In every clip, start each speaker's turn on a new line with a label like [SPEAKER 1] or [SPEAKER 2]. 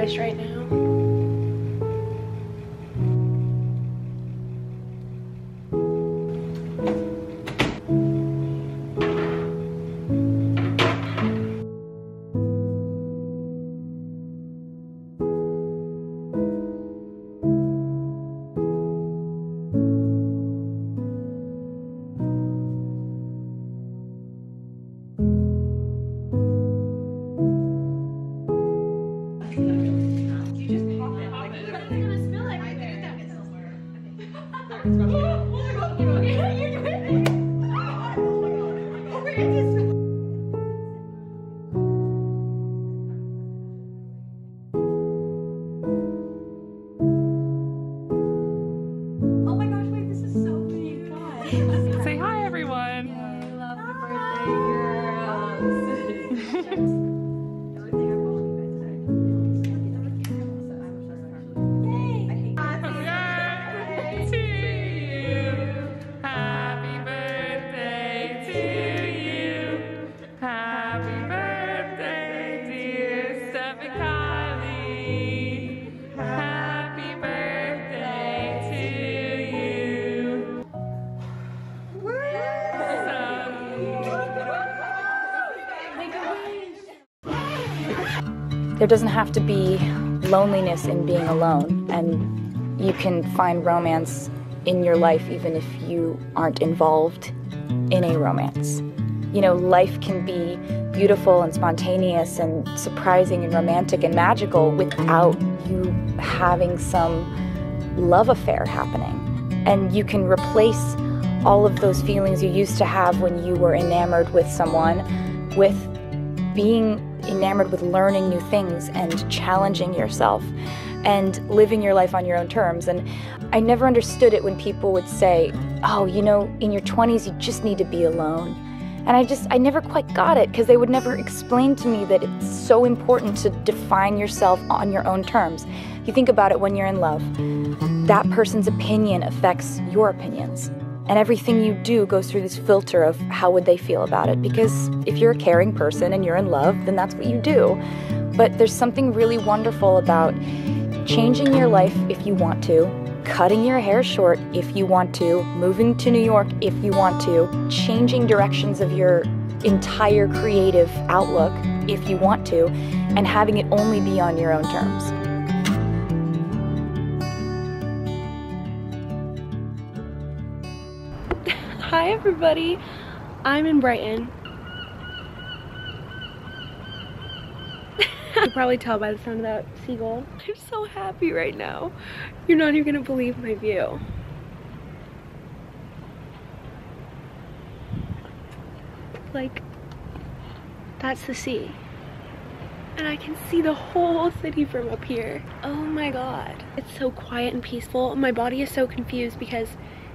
[SPEAKER 1] place right now.
[SPEAKER 2] Say hi, everyone.
[SPEAKER 3] Happy birthday, girls.
[SPEAKER 4] There doesn't have to be loneliness in being alone, and you can find romance in your life even if you aren't involved in a romance. You know, life can be beautiful and spontaneous and surprising and romantic and magical without you having some love affair happening. And you can replace all of those feelings you used to have when you were enamored with someone with being enamored with learning new things and challenging yourself and living your life on your own terms. And I never understood it when people would say, oh, you know, in your 20s you just need to be alone. And I never quite got it, because they would never explain to me that it's so important to define yourself on your own terms. If you think about it, when you're in love, that person's opinion affects your opinions. And everything you do goes through this filter of how would they feel about it. Because if you're a caring person and you're in love, then that's what you do. But there's something really wonderful about changing your life if you want to, cutting your hair short if you want to, moving to New York if you want to, changing directions of your entire creative outlook if you want to, and having it only be on your own terms.
[SPEAKER 1] Hi everybody, I'm in Brighton. You can probably tell by the sound of that seagull. I'm so happy right now. You're not even gonna believe my view. Like, that's the sea. And I can see the whole city from up here. Oh my god. It's so quiet and peaceful. My body is so confused because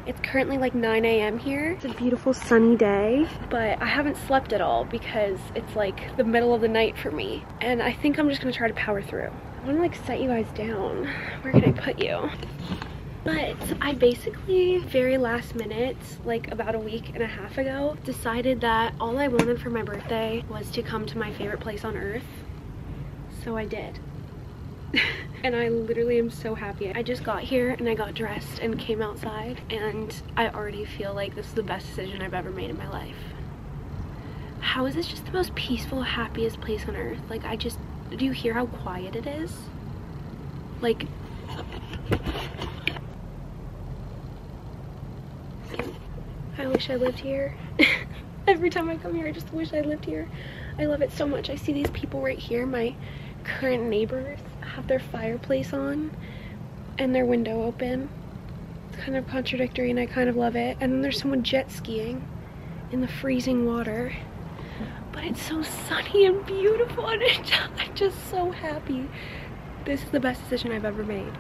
[SPEAKER 1] it's currently like 9 a.m. here. It's a beautiful sunny day, but I haven't slept at all because it's like the middle of the night for me. And I think I'm just gonna try to power through. I wanna like set you guys down. Where can I put you? But I basically, very last minute, like about a week and a half ago, decided that all I wanted for my birthday was to come to my favorite place on earth. So I did. And I literally am so happy. I just got here and I got dressed and came outside, and I already feel like this is the best decision I've ever made in my life. How is this just the most peaceful, happiest place on earth? Like, do you hear how quiet it is? Like, I wish I lived here. Every time I come here, I just wish I lived here. I love it so much. I see these people right here, my current neighbors, have their fireplace on and their window open. It's kind of contradictory and I kind of love it. And then there's someone jet skiing in the freezing water. But it's so sunny and beautiful, and I'm just so happy. This is the best decision I've ever made.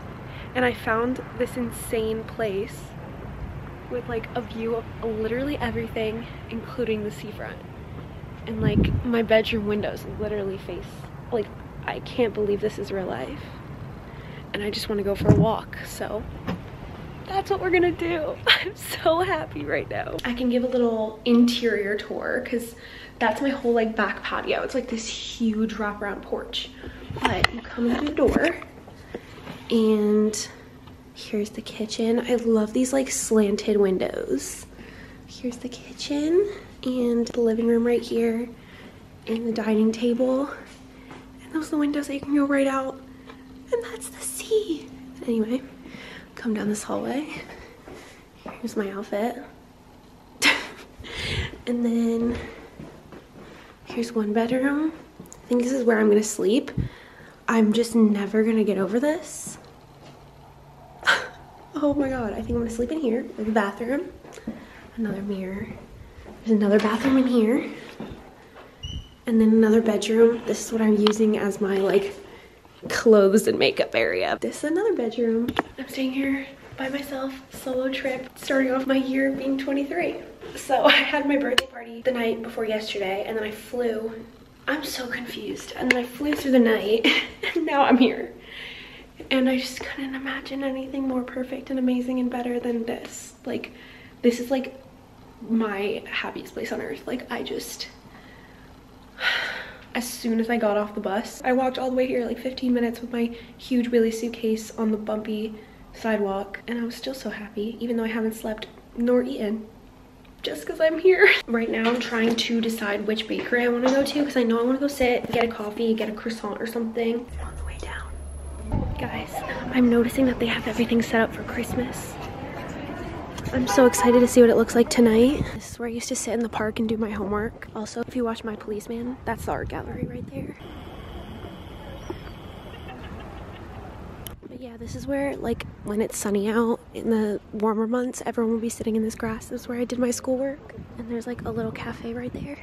[SPEAKER 1] And I found this insane place with like a view of literally everything, including the seafront. And like my bedroom windows literally face, like, I can't believe this is real life. And I just want to go for a walk, so that's what we're gonna do. I'm so happy right now. I can give a little interior tour because that's my whole like back patio. It's like this huge wraparound porch. But you come in the door and here's the kitchen. I love these like slanted windows. Here's the kitchen and the living room right here and the dining table. And those are the windows that you can go right out. And that's the sea. Anyway, come down this hallway. Here's my outfit. And then here's one bedroom. I think this is where I'm gonna sleep. I'm just never gonna get over this. Oh my god, I think I'm gonna sleep in here. There's a bathroom, another mirror. There's another bathroom in here. And then another bedroom. This is what I'm using as my like clothes and makeup area. This is another bedroom. I'm staying here by myself, solo trip, starting off my year being 23. So I had my birthday party the night before yesterday and then I flew. I'm so confused. And then I flew through the night and now I'm here. And I just couldn't imagine anything more perfect and amazing and better than this. Like, this is like my happiest place on earth. Like, I just, as soon as I got off the bus, I walked all the way here like 15 minutes with my huge wheelie suitcase on the bumpy sidewalk. And I was still so happy, even though I haven't slept nor eaten. Just because I'm here. Right now I'm trying to decide which bakery I want to go to because I know I want to go sit, get a coffee, get a croissant or something. I'm on the way down. Guys, I'm noticing that they have everything set up for Christmas. I'm so excited to see what it looks like tonight. This is where I used to sit in the park and do my homework. Also, if you watch My Policeman, that's the art gallery right there. But yeah, this is where, like, when it's sunny out in the warmer months, everyone will be sitting in this grass. This is where I did my schoolwork. And there's like a little cafe right there.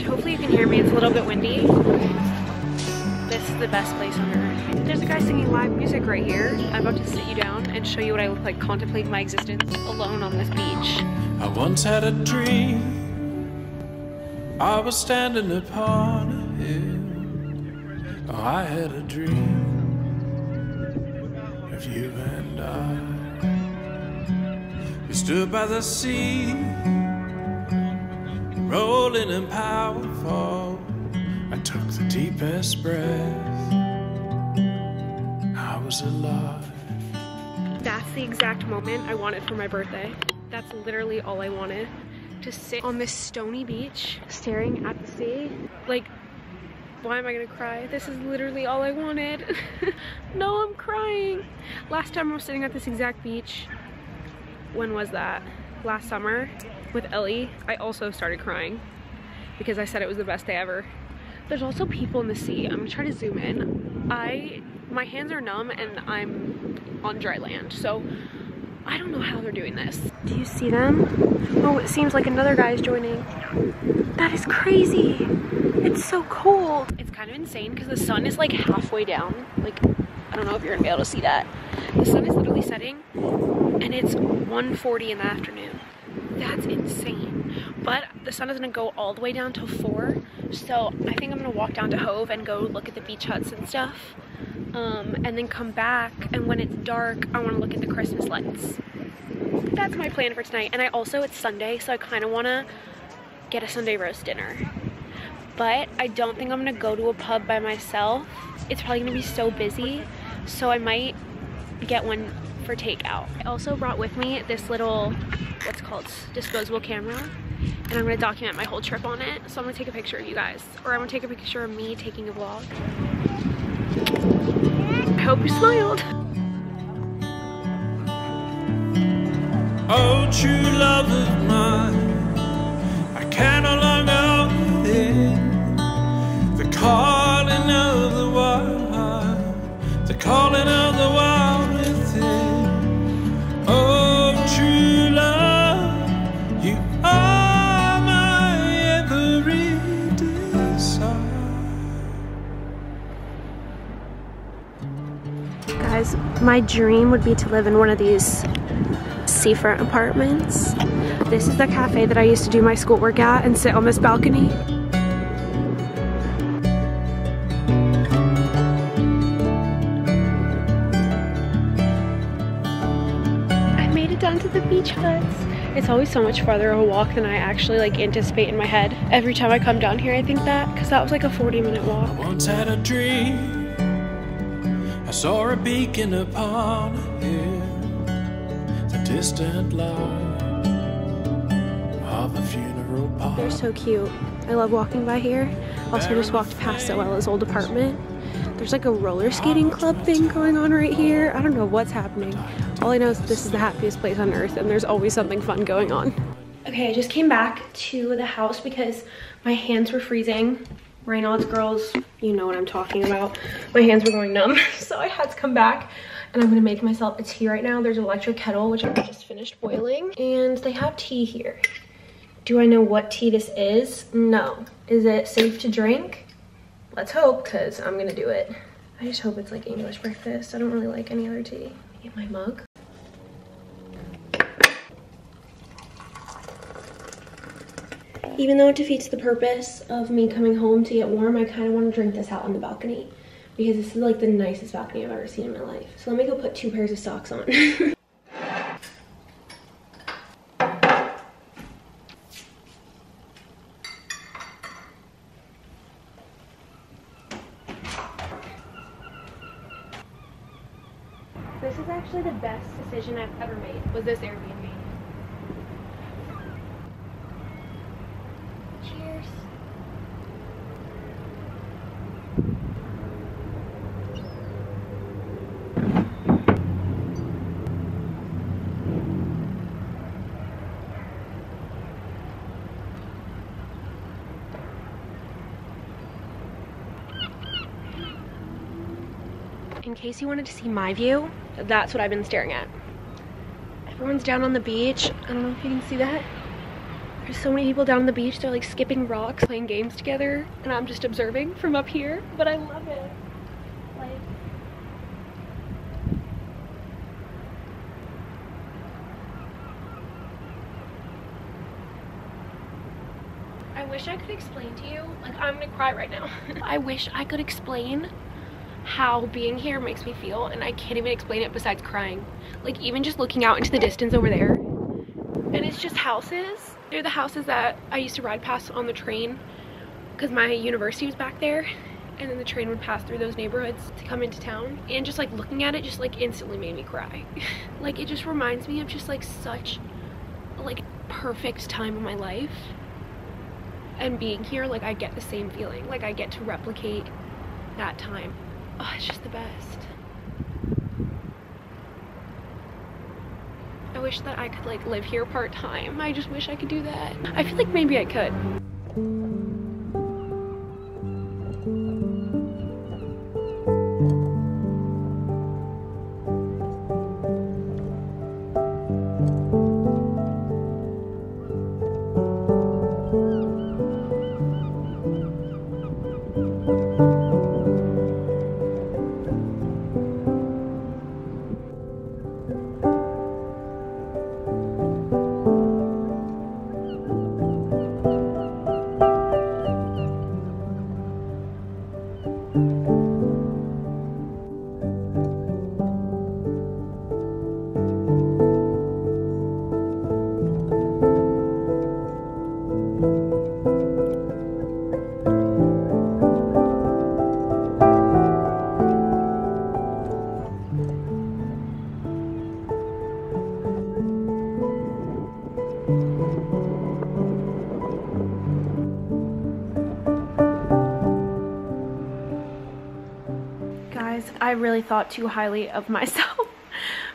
[SPEAKER 1] Hopefully you can hear me, it's a little bit windy. This is the best place on earth. There's a guy singing live music right here. I'm about to sit you down and show you what I look like contemplating my existence alone on this beach.
[SPEAKER 3] I once had a dream. I was standing upon a hill. Oh, I had a dream of you and I. We stood by the sea, rolling and powerful. I took the deepest breath. I was alive.
[SPEAKER 1] That's the exact moment I wanted for my birthday. That's literally all I wanted. To sit on this stony beach, staring at the sea. Like, why am I gonna cry? This is literally all I wanted. No, I'm crying. Last time I was sitting at this exact beach, when was that? Last summer with Ellie. I also started crying because I said it was the best day ever. There's also people in the sea. I'm gonna try to zoom in. My hands are numb and I'm on dry land, so I don't know how they're doing this. Do you see them? Oh, it seems like another guy's joining. That is crazy. It's so cold. It's kind of insane because the sun is like halfway down. Like, I don't know if you're gonna be able to see that. The sun is literally setting and it's 1:40 in the afternoon. That's insane. But the sun is gonna go all the way down till 4. So I think I'm gonna walk down to Hove and go look at the beach huts and stuff. And then come back, and when it's dark, I wanna look at the Christmas lights. That's my plan for tonight. And it's Sunday, so I kinda wanna get a Sunday roast dinner. But I don't think I'm gonna go to a pub by myself. It's probably gonna be so busy, so I might get one for takeout. I also brought with me this little, what's called, disposable camera. and I'm gonna document my whole trip on it. So I'm gonna take a picture of you guys, or I'm gonna take a picture of me taking a vlog. I hope you smiled.
[SPEAKER 3] Oh, true love of mine, I can no longer within the calling of the wild, the calling of the wild within. Oh, true love, you are my every desire.
[SPEAKER 1] Guys, my dream would be to live in one of these seafront apartments. This is the cafe that I used to do my schoolwork at and sit on this balcony. I made it down to the beach huts. It's always so much farther of a walk than I actually like anticipate in my head. Every time I come down here I think that, because that was like a 40-minute walk.
[SPEAKER 3] I once had a dream, I saw a beacon upon a hill, the distant light of a funeral pyre.
[SPEAKER 1] They're so cute. I love walking by here. Also just walked past Zoella's old apartment. There's like a roller skating club thing going on right here. I don't know what's happening. All I know is this is the happiest place on earth and there's always something fun going on. Okay, I just came back to the house because my hands were freezing. Reynolds girls, you know what I'm talking about. My hands were going numb, so I had to come back and I'm gonna make myself a tea right now. There's an electric kettle, which I just finished boiling, and they have tea here. Do I know what tea this is? No. Is it safe to drink? Let's hope, because I'm gonna do it. I just hope it's like English breakfast. I don't really like any other tea. Get my mug. Even though it defeats the purpose of me coming home to get warm, I kind of want to drink this out on the balcony because this is like the nicest balcony I've ever seen in my life. So let me go put 2 pairs of socks on. This is actually the best decision I've ever made, was this Airbnb. Cheers. In case you wanted to see my view, that's what I've been staring at. Everyone's down on the beach. I don't know if you can see that. There's so many people down on the beach. They're like skipping rocks, playing games together, and I'm just observing from up here, but I love it. Like, I wish I could explain to you, like I'm gonna cry right now. I wish I could explain how being here makes me feel, and I can't even explain it besides crying. Like even just looking out into the distance over there, and it's just houses. They're the houses that I used to ride past on the train because my university was back there, and then the train would pass through those neighborhoods to come into town, and just like looking at it just like instantly made me cry. Like it just reminds me of just like such like perfect time in my life, and being here, like I get the same feeling, like I get to replicate that time. Oh, it's just the best. I wish that I could like live here part-time. I just wish I could do that. I feel like maybe I could. I really thought too highly of myself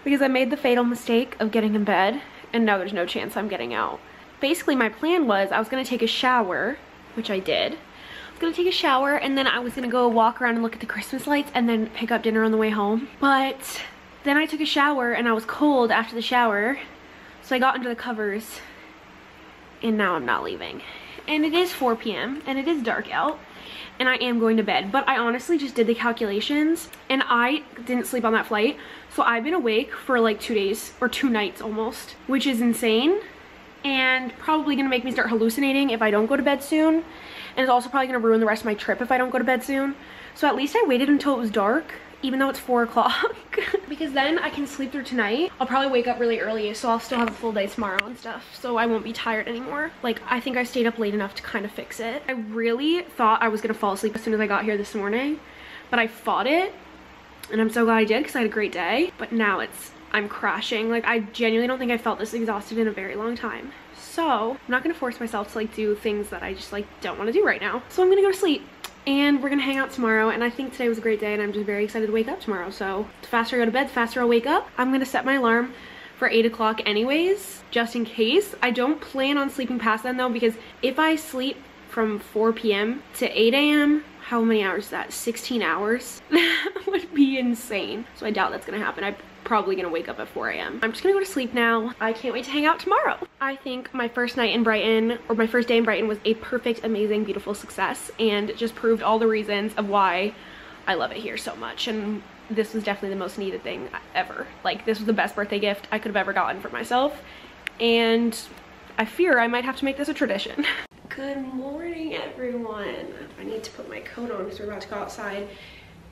[SPEAKER 1] because I made the fatal mistake of getting in bed and now there's no chance I'm getting out. Basically, my plan was I was gonna take a shower, which I did. I was gonna take a shower and then I was gonna go walk around and look at the Christmas lights and then pick up dinner on the way home. But then I took a shower and I was cold after the shower, so I got under the covers and now I'm not leaving. And it is 4 p.m. and it is dark out and I am going to bed. But I honestly just did the calculations and I didn't sleep on that flight. So I've been awake for like 2 days or 2 nights almost, which is insane and probably gonna make me start hallucinating if I don't go to bed soon. And it's also probably gonna ruin the rest of my trip if I don't go to bed soon. So at least I waited until it was dark, even though it's 4 o'clock, because then I can sleep through tonight. I'll probably wake up really early, so I'll still have a full day tomorrow and stuff, so I won't be tired anymore. Like, I think I stayed up late enough to kind of fix it. I really thought I was gonna fall asleep as soon as I got here this morning, but I fought it, and I'm so glad I did because I had a great day. But now I'm crashing. Like, I genuinely don't think I felt this exhausted in a very long time. So I'm not gonna force myself to like do things that I just like don't want to do right now. So I'm gonna go to sleep. And we're gonna hang out tomorrow, and I think today was a great day and I'm just very excited to wake up tomorrow. So the faster I go to bed, the faster I'll wake up. I'm gonna set my alarm for 8 o'clock anyways, just in case. I don't plan on sleeping past then though, because if I sleep from 4 p.m. to 8 a.m., how many hours is that? 16 hours? That would be insane. So I doubt that's gonna happen. I'm probably gonna wake up at 4 a.m. I'm just gonna go to sleep now. I can't wait to hang out tomorrow. I think my first night in Brighton, or my first day in Brighton, was a perfect, amazing, beautiful success, and just proved all the reasons of why I love it here so much. And this was definitely the most needed thing ever. Like, this was the best birthday gift I could have ever gotten for myself, and I fear I might have to make this a tradition. Good morning, everyone. I need to put my coat on because we're about to go outside,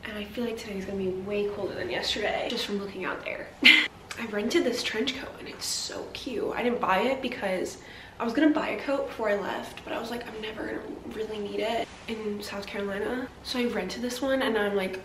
[SPEAKER 1] and I feel like today's gonna be way colder than yesterday just from looking out there. I rented this trench coat and it's so cute. I didn't buy it because I was gonna buy a coat before I left, but I was like, I'm never gonna really need it in South Carolina. So I rented this one and I'm like,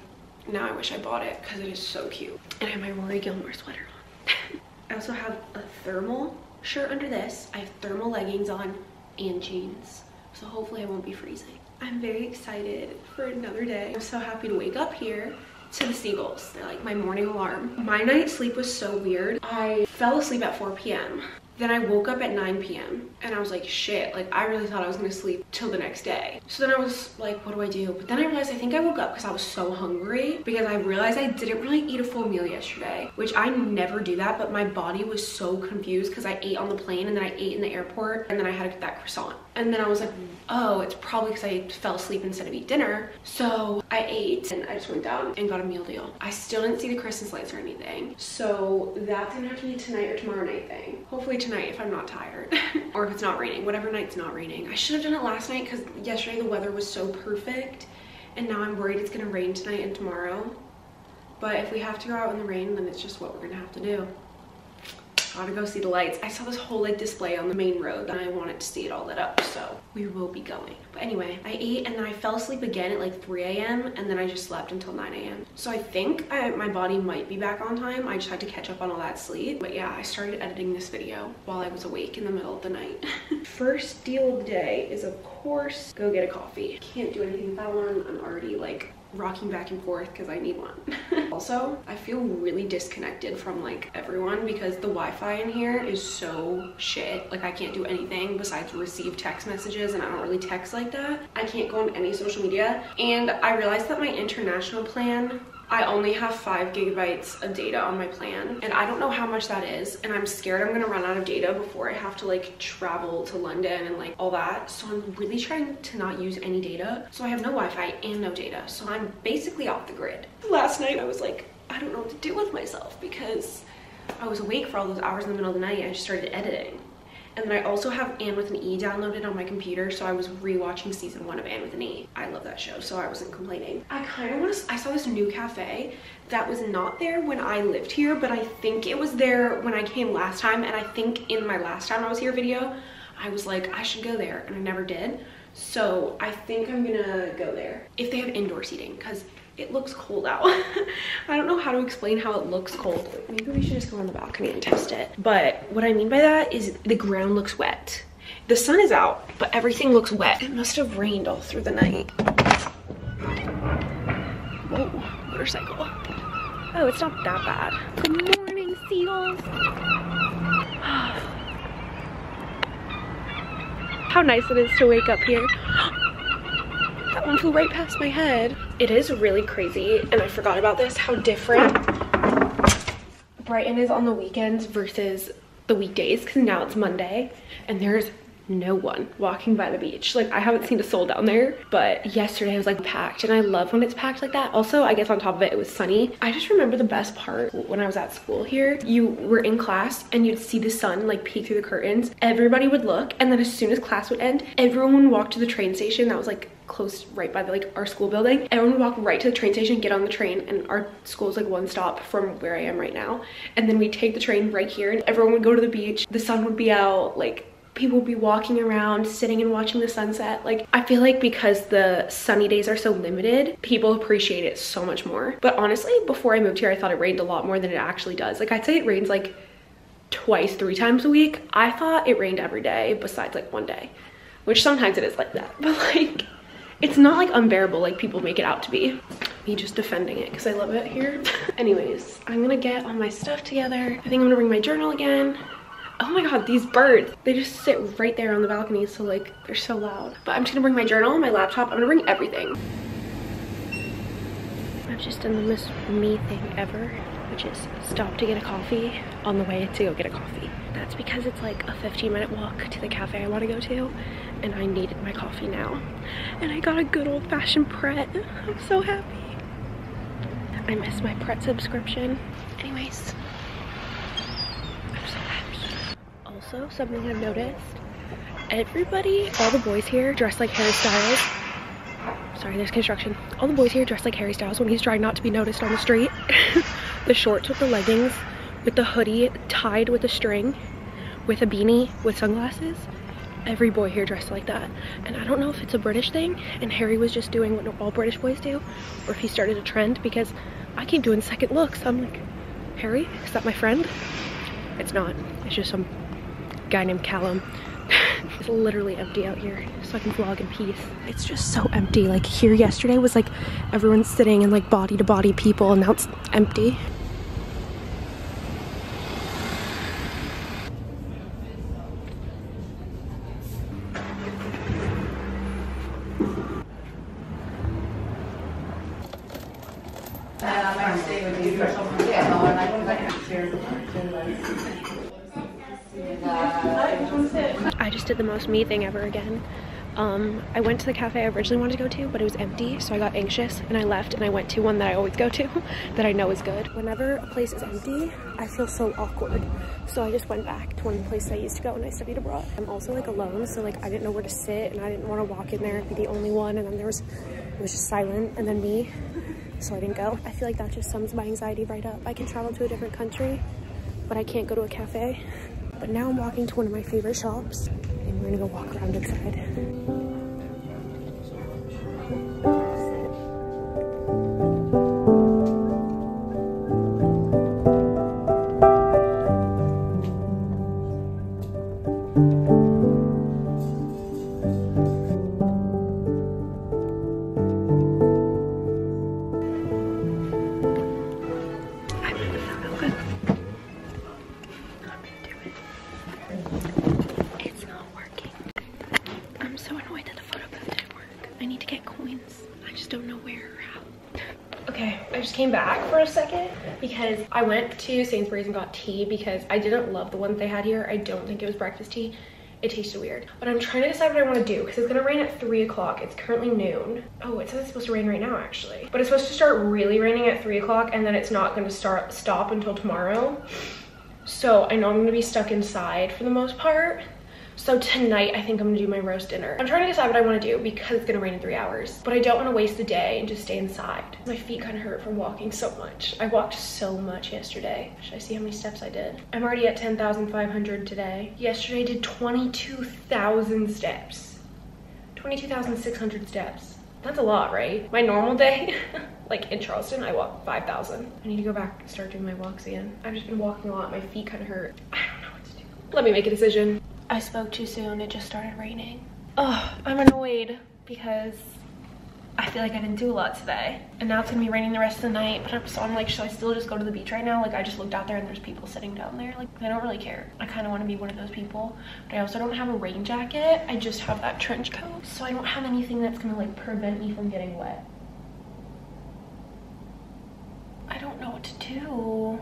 [SPEAKER 1] now I wish I bought it because it is so cute. And I have my Rory Gilmore sweater on. I also have a thermal shirt under this. I have thermal leggings on and jeans. So hopefully I won't be freezing. I'm very excited for another day. I'm so happy to wake up here to the seagulls. They're like my morning alarm. My night's sleep was so weird. I fell asleep at 4 p.m. Then I woke up at 9 p.m. and I was like, shit, like I really thought I was gonna sleep till the next day. So then I was like, what do I do? But then I realized I think I woke up because I was so hungry, because I realized I didn't really eat a full meal yesterday, which I never do that, but my body was so confused because I ate on the plane and then I ate in the airport and then I had that croissant. And then I was like, oh, it's probably because I fell asleep instead of eat dinner. So I ate and I just went down and got a meal deal. I still didn't see the Christmas lights or anything. So that's gonna have to be tonight or tomorrow night thing. Hopefully tonight if I'm not tired or if it's not raining, whatever night's not raining. I should have done it last night because yesterday the weather was so perfect, and now I'm worried it's gonna rain tonight and tomorrow. But if we have to go out in the rain, then it's just what we're gonna have to do. Gotta go see the lights. I saw this whole like display on the main road and I wanted to see it all lit up, so we will be going. But anyway, I ate and then I fell asleep again at like 3 a.m. and then I just slept until 9 a.m. So I think my body might be back on time. I just had to catch up on all that sleep. But yeah, I started editing this video while I was awake in the middle of the night. First deal of the day is of course go get a coffee. Can't do anything without one. I'm already like rocking back and forth because I need one. Also, I feel really disconnected from like everyone because the Wi-Fi in here is so shit. Like I can't do anything besides receive text messages, and I don't really text like that. I can't go on any social media, and I realized that my international plan, I only have 5 gigabytes of data on my plan, and I don't know how much that is, and I'm scared I'm gonna run out of data before I have to like travel to London and like all that. So I'm really trying to not use any data. So I have no Wi-Fi and no data, so I'm basically off the grid. Last night I was like, I don't know what to do with myself because I was awake for all those hours in the middle of the night and I just started editing. And then I also have Anne with an E downloaded on my computer, so I was rewatching season 1 of Anne with an E. I love that show, so I wasn't complaining. I kind of want to, I saw this new cafe that was not there when I lived here, but I think it was there when I came last time, and I think in my last time I was here video, I was like, I should go there, and I never did. So I think I'm gonna go there if they have indoor seating, because it looks cold out. I don't know how to explain how it looks cold. Maybe we should just go on the balcony and test it. But what I mean by that is the ground looks wet. The sun is out, but everything looks wet. It must have rained all through the night. Whoa, motorcycle. Oh, it's not that bad. Good morning, seagulls. How nice it is to wake up here. That one flew right past my head. It is really crazy, and I forgot about this, how different Brighton is on the weekends versus the weekdays, because now it's Monday and there's no one walking by the beach. Like, I haven't seen a soul down there, but yesterday was like packed, and I love when it's packed like that. Also, I guess on top of it, it was sunny. I just remember the best part when I was at school here. You were in class and you'd see the sun like peek through the curtains. Everybody would look, and then as soon as class would end, everyone would walk to the train station that was like close right by the, like our school building. Everyone would walk right to the train station, get on the train, and our school is like one stop from where I am right now. And then we'd take the train right here, and everyone would go to the beach. The sun would be out, like people would be walking around, sitting and watching the sunset. Like, I feel like because the sunny days are so limited, people appreciate it so much more. But honestly, before I moved here, I thought it rained a lot more than it actually does. Like, I'd say it rains like twice, 3 times a week. I thought it rained every day besides like one day, which sometimes it is like that. But like, it's not like unbearable like people make it out to be. Me just defending it because I love it here. Anyways, I'm gonna get all my stuff together. I think I'm gonna bring my journal again. Oh my god, these birds, they just sit right there on the balcony, so like they're so loud. But I'm just gonna bring my journal, my laptop. I'm gonna bring everything. I've just done the most me thing ever, which is stop to get a coffee on the way to go get a coffee. That's because it's like a 15-minute walk to the cafe I want to go to, and I needed my coffee now. And I got a good old-fashioned Pret. I'm so happy. I miss my Pret subscription. Anyways, I'm so happy. Also, something I've noticed, everybody, all the boys here dress like Harry Styles. Sorry, there's construction. All the boys here dress like Harry Styles when he's trying not to be noticed on the street. The shorts with the leggings, with the hoodie tied with a string, with a beanie, with sunglasses. Every boy here dressed like that. And I don't know if it's a British thing and Harry was just doing what all British boys do, or if he started a trend, because I keep doing second looks. I'm like, Harry, is that my friend? It's not. It's just some guy named Callum. It's literally empty out here, so I can vlog in peace. It's just so empty. Like, here yesterday was like everyone sitting and like body to body people, and now it's empty. I just did the most me thing ever again. I went to the cafe I originally wanted to go to, but it was empty, so I got anxious and I left, and I went to one that I always go to that I know is good. Whenever a place is empty, I feel so awkward, so I just went back to one of the places I used to go when I studied abroad. I'm also like alone, so like I didn't know where to sit, and I didn't want to walk in there and be the only one, and then it was just silent, and then me, so I didn't go. I feel like that just sums my anxiety right up. I can travel to a different country, but I can't go to a cafe. But now I'm walking to one of my favorite shops, and we're gonna go walk around inside. Came back for a second because I went to Sainsbury's and got tea because I didn't love the one that they had here. I don't think it was breakfast tea. It tasted weird. But I'm trying to decide what I want to do because it's gonna rain at 3 o'clock. It's currently noon. Oh, it says it's supposed to rain right now actually. But it's supposed to start really raining at 3 o'clock, and then it's not gonna stop until tomorrow. So I know I'm gonna be stuck inside for the most part. So tonight, I think I'm gonna do my roast dinner. I'm trying to decide what I wanna do because it's gonna rain in 3 hours, but I don't wanna waste the day and just stay inside. My feet kind of hurt from walking so much. I walked so much yesterday. Should I see how many steps I did? I'm already at 10,500 today. Yesterday I did 22,000 steps. 22,600 steps. That's a lot, right? My normal day, like in Charleston, I walk 5,000. I need to go back and start doing my walks again. I've just been walking a lot. My feet kind of hurt. I don't know what to do. Let me make a decision. I spoke too soon. It just started raining. Oh, I'm annoyed because I feel like I didn't do a lot today. And now it's gonna be raining the rest of the night. But so I'm like, should I still just go to the beach right now? Like, I just looked out there and there's people sitting down there. Like, I don't really care. I kind of want to be one of those people. But I also don't have a rain jacket. I just have that trench coat. So I don't have anything that's gonna like prevent me from getting wet. I don't know what to do.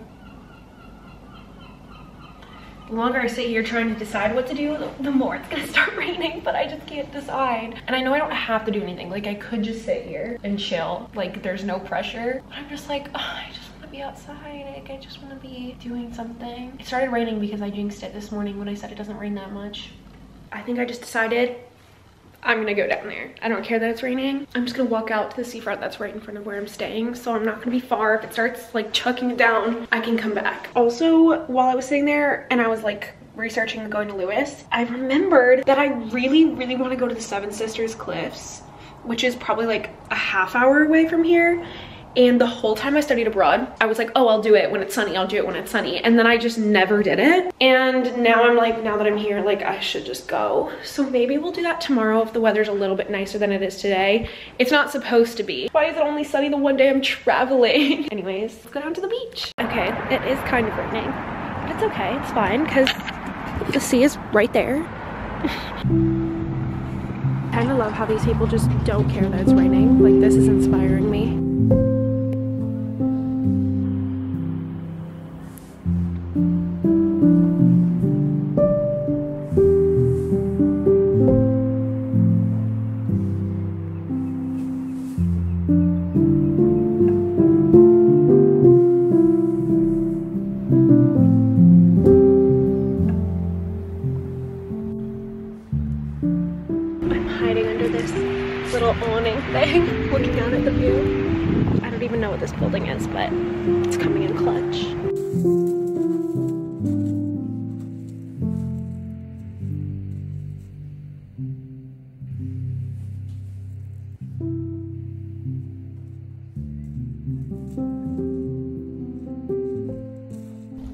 [SPEAKER 1] The longer I sit here trying to decide what to do, the more it's gonna start raining, but I just can't decide. And I know I don't have to do anything. Like, I could just sit here and chill. Like, there's no pressure. But I'm just like, oh, I just wanna be outside. Like, I just wanna be doing something. It started raining because I jinxed it this morning when I said it doesn't rain that much. I think I just decided I'm gonna go down there. I don't care that it's raining. I'm just gonna walk out to the seafront that's right in front of where I'm staying. So I'm not gonna be far. If it starts like chucking it down, I can come back. Also, while I was sitting there and I was like researching going to Lewis, I remembered that I really want to go to the Seven Sisters Cliffs, which is probably like a half-hour away from here. And the whole time I studied abroad, I was like, oh, I'll do it when it's sunny. I'll do it when it's sunny. And then I just never did it. And now I'm like, now that I'm here, like, I should just go. So maybe we'll do that tomorrow if the weather's a little bit nicer than it is today. It's not supposed to be. Why is it only sunny the one day I'm traveling? Anyways, let's go down to the beach. Okay, it is kind of raining, but it's okay. It's fine because the sea is right there. I kind of love how these people just don't care that it's raining. Like, this is inspiring me. Awning thing, looking out at the view. I don't even know what this building is, but it's coming in clutch.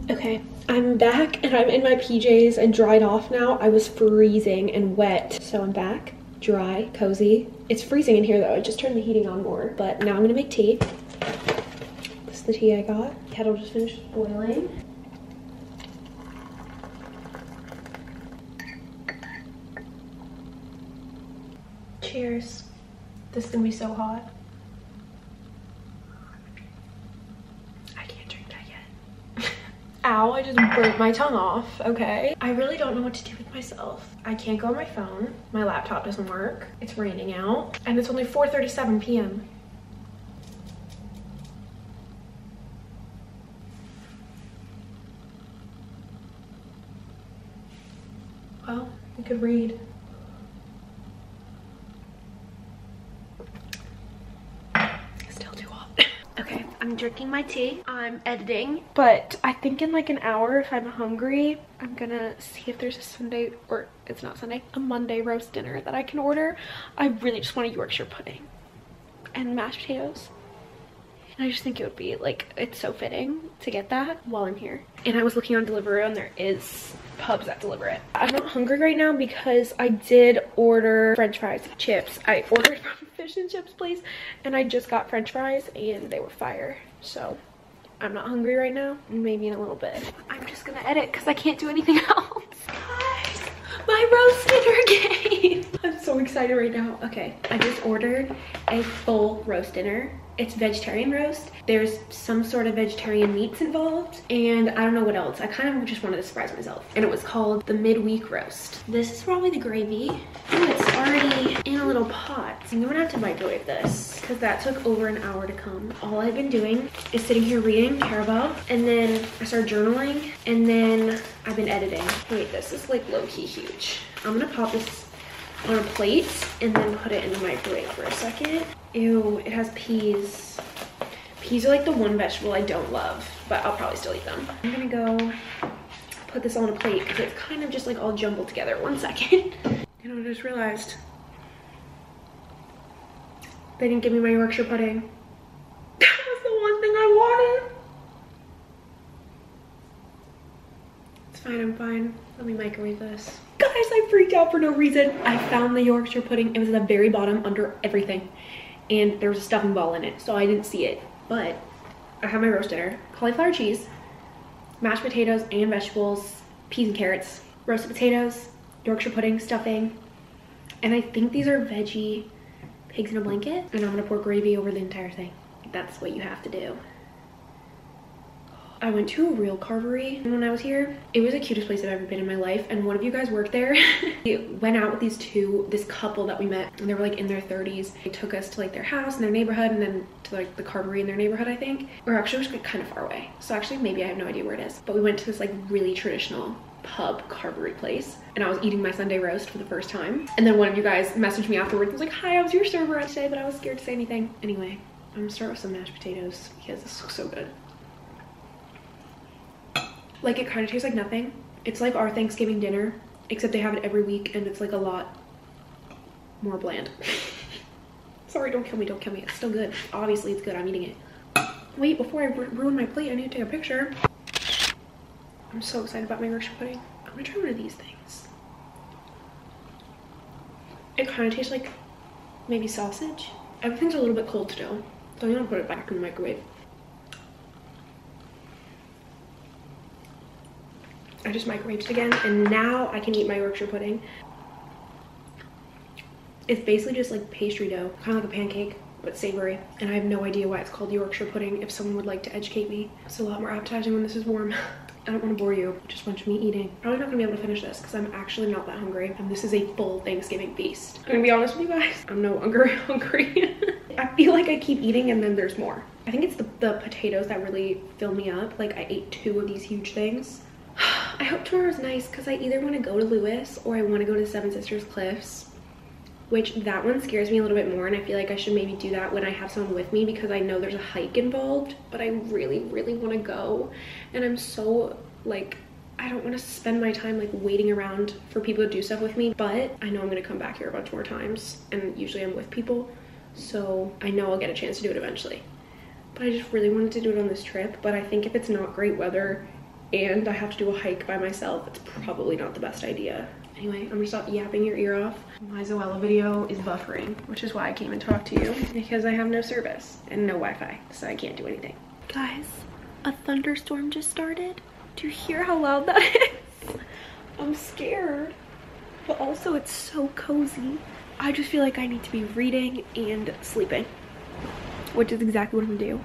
[SPEAKER 1] Okay, I'm back and I'm in my PJs and dried off now. I was freezing and wet, so I'm back. Dry, cozy. It's freezing in here though. I just turned the heating on more, but now I'm gonna make tea. This is the tea I got. Kettle just finished boiling. Cheers. This is gonna be so hot. I can't drink that yet. Ow, I just burnt my tongue off, okay? I really don't know what to do with myself. I can't go on my phone. My laptop doesn't work. It's raining out. And it's only 4:37 p.m. Well, I could read. Still too hot. Okay, I'm drinking my tea. I'm editing, but I think in like an hour, if I'm hungry, I'm gonna see if there's a Sunday, or it's not Sunday, a Monday roast dinner that I can order. I really just want a Yorkshire pudding and mashed potatoes. And I just think it would be like, it's so fitting to get that while I'm here. And I was looking on Deliveroo and there is pubs that deliver it. I'm not hungry right now because I did order French fries and chips. I ordered from a fish and chips place and I just got French fries and they were fire. So I'm not hungry right now, maybe in a little bit. I'm just gonna edit because I can't do anything else. Guys, my roast dinner game. I'm so excited right now. Okay, I just ordered a full roast dinner. It's vegetarian roast. There's some sort of vegetarian meats involved and I don't know what else. I kind of just wanted to surprise myself. And it was called the midweek roast. This is probably the gravy. Ooh, it's already in a little pot. I'm gonna have to microwave this because that took over an hour to come. All I've been doing is sitting here reading Carabelle and then I started journaling and then I've been editing. Wait, this is like low-key huge. I'm gonna pop this on a plate and then put it in the microwave for a second. Ew, it has peas. Peas are like the one vegetable I don't love, but I'll probably still eat them. I'm gonna go put this on a plate because it's kind of just like all jumbled together. One second. You know, I just realized they didn't give me my Yorkshire pudding. That was the one thing I wanted. It's fine, I'm fine. Let me microwave this. Guys, I freaked out for no reason. I found the Yorkshire pudding. It was at the very bottom under everything. and there was a stuffing ball in it, so I didn't see it. But I have my roast dinner, cauliflower cheese, mashed potatoes and vegetables, peas and carrots, roasted potatoes, Yorkshire pudding, stuffing, and I think these are veggie pigs in a blanket, and I'm gonna pour gravy over the entire thing. That's what you have to do. I went to a real carvery when I was here. It was the cutest place I've ever been in my life, and one of you guys worked there. We went out with this couple that we met, and they were like in their 30s. They took us to like their house in their neighborhood, and then to like the carvery in their neighborhood, I think. Or actually it was kind of far away, so actually maybe I have no idea where it is. But we went to this like really traditional pub carvery place, and I was eating my Sunday roast for the first time. And then one of you guys messaged me afterwards and was like, hi, I was your server today, but I was scared to say anything. Anyway, I'm gonna start with some mashed potatoes because this looks so good. Like, it kind of tastes like nothing. It's like our Thanksgiving dinner, except they have it every week, and it's like a lot more bland. Sorry, don't kill me, don't kill me. It's still good. Obviously it's good, I'm eating it. Wait, before I ruin my plate, I need to take a picture. I'm so excited about my Yorkshire pudding. I'm gonna try one of these things. It kind of tastes like maybe sausage. Everything's a little bit cold still, so I'm gonna put it back in the microwave. I just microwaved it again, and now I can eat my Yorkshire pudding. It's basically just like pastry dough, kind of like a pancake, but savory. And I have no idea why it's called Yorkshire pudding. If someone would like to educate me. It's a lot more appetizing when this is warm. I don't want to bore you, just bunch of me eating. Probably not gonna be able to finish this because I'm actually not that hungry, and this is a full Thanksgiving feast. I'm gonna be honest with you guys, I'm no longer hungry. I feel like I keep eating and then there's more. I think it's the potatoes that really fill me up. Like, I ate 2 of these huge things. I hope tomorrow's nice because I either want to go to Lewis or I want to go to Seven Sisters Cliffs, which that one scares me a little bit more, and I feel like I should maybe do that when I have someone with me because I know there's a hike involved, but I really want to go, and I'm so like, I don't want to spend my time like waiting around for people to do stuff with me, but I know I'm going to come back here a bunch more times, and usually I'm with people, so I know I'll get a chance to do it eventually. But I just really wanted to do it on this trip, but I think if it's not great weather and I have to do a hike by myself, it's probably not the best idea. Anyway, I'm gonna stop yapping your ear off. My Zoella video is buffering, which is why I came and talked to you, because I have no service and no Wi-Fi, so I can't do anything. Guys, a thunderstorm just started. Do you hear how loud that is? I'm scared, but also it's so cozy. I just feel like I need to be reading and sleeping, which is exactly what I'm gonna do.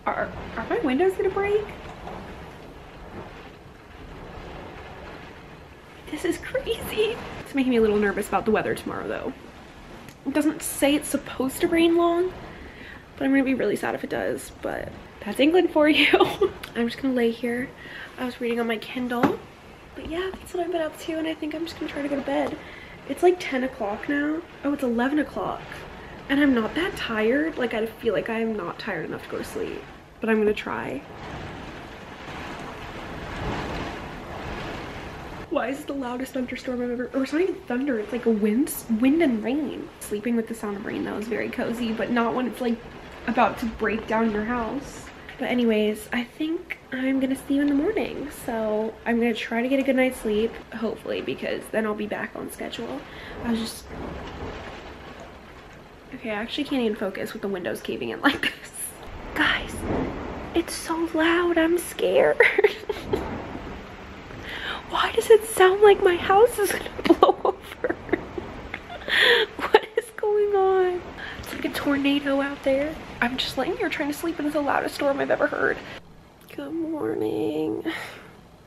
[SPEAKER 1] Are my windows gonna break? This is crazy. It's making me a little nervous about the weather tomorrow though. It doesn't say it's supposed to rain long, but I'm gonna be really sad if it does, but that's England for you. I'm just gonna lay here. I was reading on my Kindle, but yeah, that's what I've been up to, and I think I'm just gonna try to go to bed. It's like 10 o'clock now. Oh, it's 11 o'clock. And I'm not that tired. Like, I feel like I'm not tired enough to go to sleep, but I'm gonna try. Why is it the loudest thunderstorm I've ever, or it's not even thunder, it's like a wind and rain. Sleeping with the sound of rain though is very cozy, but not when it's like about to break down your house. But anyways, I think I'm gonna see you in the morning. So I'm gonna try to get a good night's sleep, hopefully, because then I'll be back on schedule. Okay, I actually can't even focus with the windows caving in like this. Guys, it's so loud, I'm scared. Why does it sound like my house is gonna blow over? What is going on? It's like a tornado out there. I'm just laying here trying to sleep, and it's the loudest storm I've ever heard. Good morning.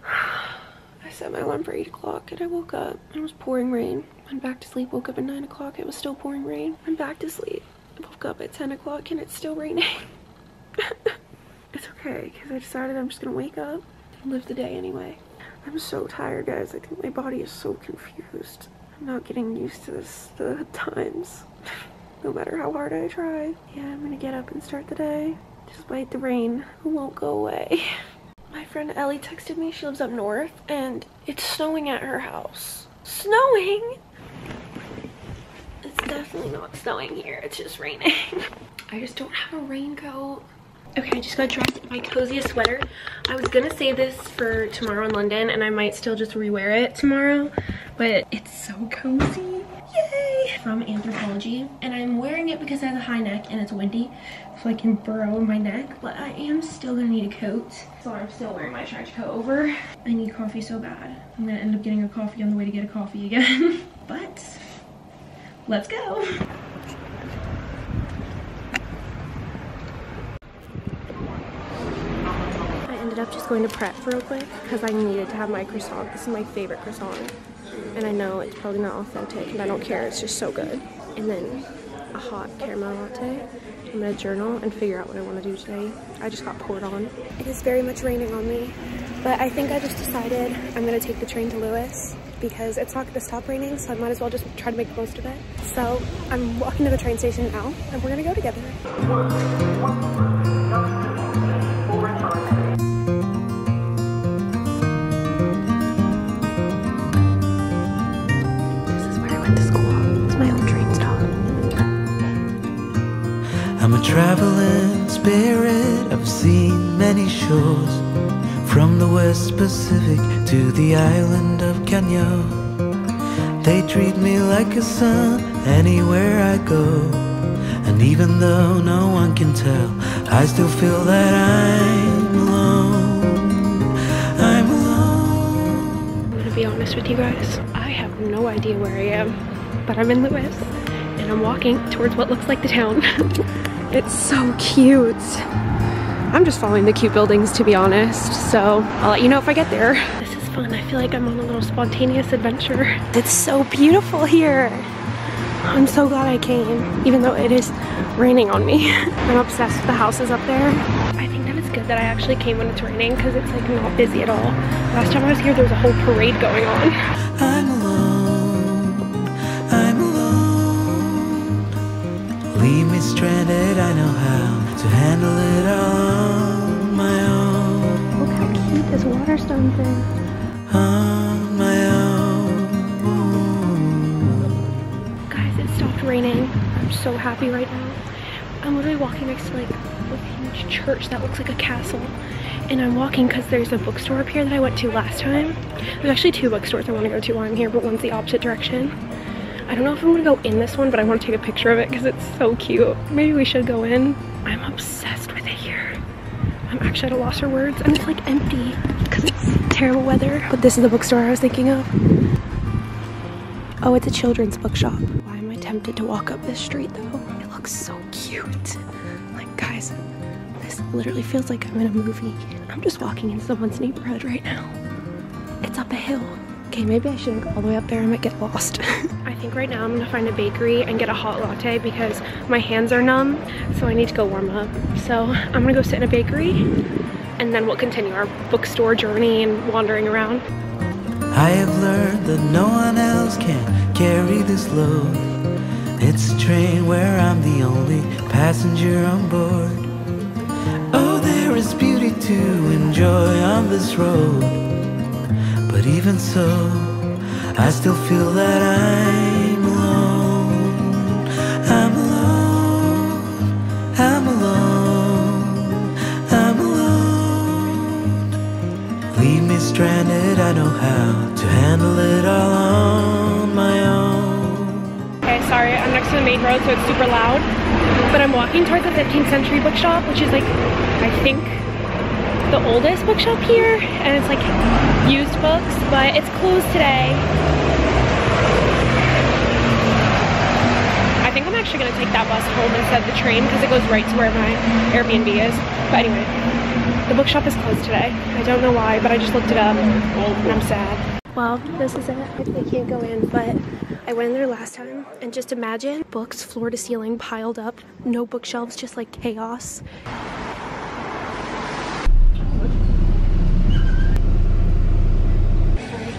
[SPEAKER 1] I set my alarm for 8 o'clock and I woke up. It was pouring rain. Went back to sleep, woke up at 9 o'clock. It was still pouring rain. Went back to sleep. Woke up at 10 o'clock and it's still raining. It's okay, because I decided I'm just gonna wake up and live the day anyway. I'm so tired, guys. I think my body is so confused. I'm not getting used to the times, no matter how hard I try. Yeah, I'm gonna get up and start the day, despite the rain. It won't go away. My friend Ellie texted me. She lives up north, and it's snowing at her house. Snowing? It's definitely not snowing here. It's just raining. I just don't have a raincoat. Okay, I just got dressed in my coziest sweater. I was gonna save this for tomorrow in London, and I might still just rewear it tomorrow, but it's so cozy. from Anthropologie, and I'm wearing it because it has a high neck and it's windy, so I can burrow my neck, but I am still gonna need a coat, so I'm still wearing my trench coat over. I need coffee so bad. I'm gonna end up getting a coffee on the way to get a coffee again. But let's go. I ended up just going to prep real quick because I needed to have my croissant. This is my favorite croissant, and I know it's probably not authentic, and I don't care, it's just so good. And then a hot caramel latte. I'm gonna journal and figure out what I want to do today. I just got poured on. It is very much raining on me, but I think I just decided I'm gonna take the train to Lewis because it's not gonna stop raining, so I might as well just try to make the most of it. So I'm walking to the train station now, and we're gonna go together.
[SPEAKER 5] I'm a traveling spirit, I've seen many shores, from the West Pacific to the island of Kenya. They treat me like a son anywhere I go, and even though no one can tell, I still feel that I'm alone. I'm alone.
[SPEAKER 1] I'm gonna be honest with you guys, I have no idea where I am, but I'm in Lewis, and I'm walking towards what looks like the town. It's so cute. I'm just following the cute buildings, to be honest, so I'll let you know if I get there. This is fun. I feel like I'm on a little spontaneous adventure. It's so beautiful here. I'm so glad I came, even though it is raining on me. I'm obsessed with the houses up there. I think that it's good that I actually came when it's raining because it's like not busy at all. Last time I was here, there was a whole parade going on.
[SPEAKER 5] I'm alone, I'm alone. Leave me stranded, I know how to handle it all on my own.
[SPEAKER 1] Look how cute this water stone is.
[SPEAKER 5] On my own.
[SPEAKER 1] Guys, it stopped raining. I'm so happy right now. I'm literally walking next to like a huge church that looks like a castle. And I'm walking because there's a bookstore up here that I went to last time. There's actually two bookstores I want to go to while I'm here, but one's the opposite direction. I don't know if I'm gonna go in this one, but I want to take a picture of it because it's so cute. Maybe we should go in. I'm obsessed with it here. I'm actually at a loss for words, and it's like empty because it's terrible weather. But this is the bookstore I was thinking of. Oh, it's a children's bookshop. Why am I tempted to walk up this street though? It looks so cute. Like, guys, this literally feels like I'm in a movie. I'm just walking in someone's neighborhood right now. It's up a hill. Okay, maybe I shouldn't go all the way up there, I might get lost. I think right now I'm gonna find a bakery and get a hot latte because my hands are numb, so I need to go warm up. So I'm gonna go sit in a bakery and then we'll continue our bookstore journey and wandering around.
[SPEAKER 5] I have learned that no one else can carry this load. It's a train where I'm the only passenger on board. Oh, there is beauty to enjoy on this road. But even so, I still feel that I'm alone. I'm alone. I'm alone. I'm alone. Leave me stranded, I know how to handle it all on my own.
[SPEAKER 1] Okay, sorry, I'm next to the main road, so it's super loud. But I'm walking towards the 15th century bookshop, which is like, I think, the oldest bookshop here, and it's like used books, but it's closed today. I think I'm actually gonna take that bus home instead of the train because it goes right to where my Airbnb is. But anyway, the bookshop is closed today. I don't know why, but I just looked it up and I'm sad. Well, this is it. I can't go in, but I went in there last time, and just imagine books floor to ceiling piled up, no bookshelves, just like chaos.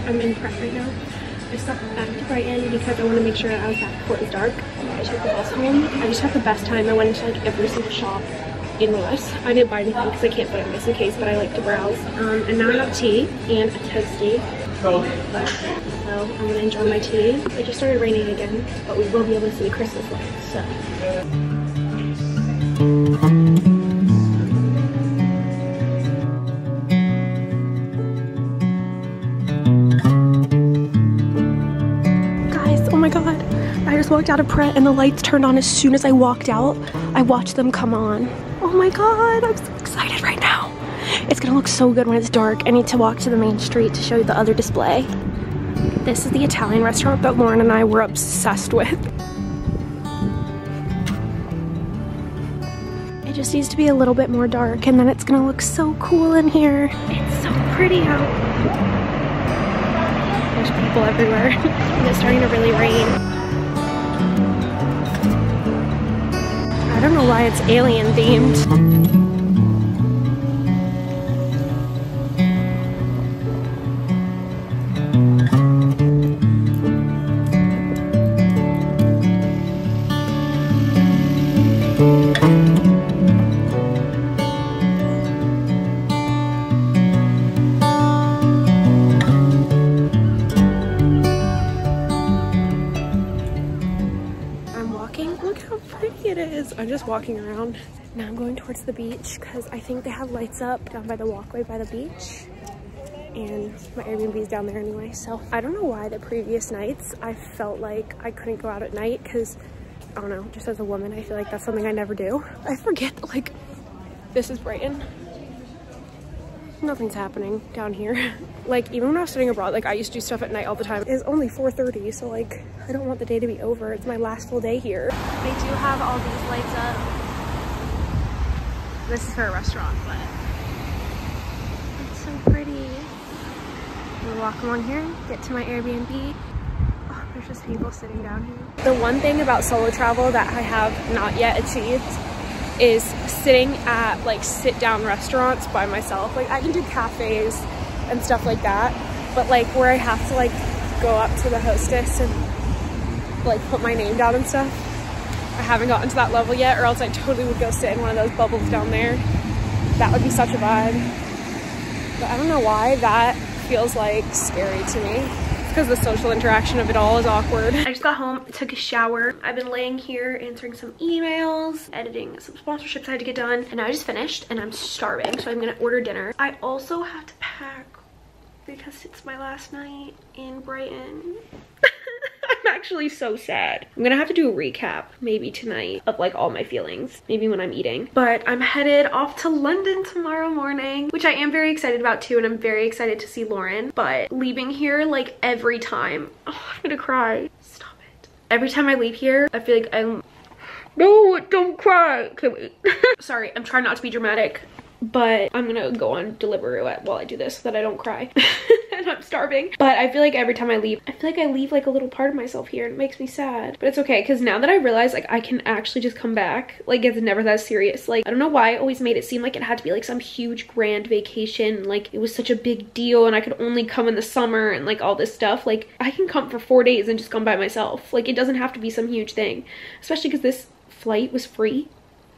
[SPEAKER 1] I'm in prep right now. I just got back to Brighton because I want to make sure that I was back before it was dark. I took the bus home. I just had the best time. I went into like every single shop in Lewis. I didn't buy anything because I can't put it in my suitcase, but I like to browse. And now I have tea and a toasty. So I'm gonna enjoy my tea. It just started raining again, but we will be able to see the Christmas lights, so. I just walked out of Pret and the lights turned on as soon as I walked out. I watched them come on. Oh my God, I'm so excited right now. It's gonna look so good when it's dark. I need to walk to the main street to show you the other display. This is the Italian restaurant that Lauren and I were obsessed with. It just needs to be a little bit more dark and then it's gonna look so cool in here. It's so pretty out. There's people everywhere. And it's starting to really rain. I don't know why it's alien themed. I'm just walking around. Now I'm going towards the beach because I think they have lights up down by the walkway by the beach. And my Airbnb is down there anyway. So I don't know why the previous nights I felt like I couldn't go out at night because, I don't know, just as a woman, I feel like that's something I never do. I forget, like, this is Brighton. Nothing's happening down here. Like, even when I was studying abroad, like, I used to do stuff at night all the time. It's only 4:30, so, like, I don't want the day to be over. It's my last full day here. They do have all these lights up. This is for a restaurant, but it's so pretty. I'm gonna walk along here, get to my Airbnb. Oh, there's just people sitting down here. The one thing about solo travel that I have not yet achieved is sitting at like sit down restaurants by myself. Like I can do cafes and stuff like that, but like where I have to like go up to the hostess and like put my name down and stuff, I haven't gotten to that level yet, or else I totally would go sit in one of those bubbles down there. That would be such a vibe. But I don't know why that feels like scary to me. Because the social interaction of it all is awkward. I just got home, took a shower. I've been laying here answering some emails, editing some sponsorships I had to get done, and I just finished and I'm starving, so I'm gonna order dinner. I also have to pack because it's my last night in Brighton. I'm actually so sad. I'm gonna have to do a recap maybe tonight of like all my feelings, maybe when I'm eating. But I'm headed off to London tomorrow morning, which I am very excited about too, and I'm very excited to see Lauren. But leaving here like every time, oh, I'm gonna cry. Stop it. Every time I leave here, I feel like I'm, no, don't cry. Okay, wait. Sorry, I'm trying not to be dramatic, but I'm gonna go on Deliveroo while I do this so that I don't cry. And I'm starving. But I feel like every time I leave, I feel like I leave like a little part of myself here and it makes me sad. But it's okay, because now that I realize like I can actually just come back, like it's never that serious. Like I don't know why I always made it seem like it had to be like some huge grand vacation, like it was such a big deal and I could only come in the summer and like all this stuff. Like I can come for 4 days and just come by myself. Like it doesn't have to be some huge thing, especially because this flight was free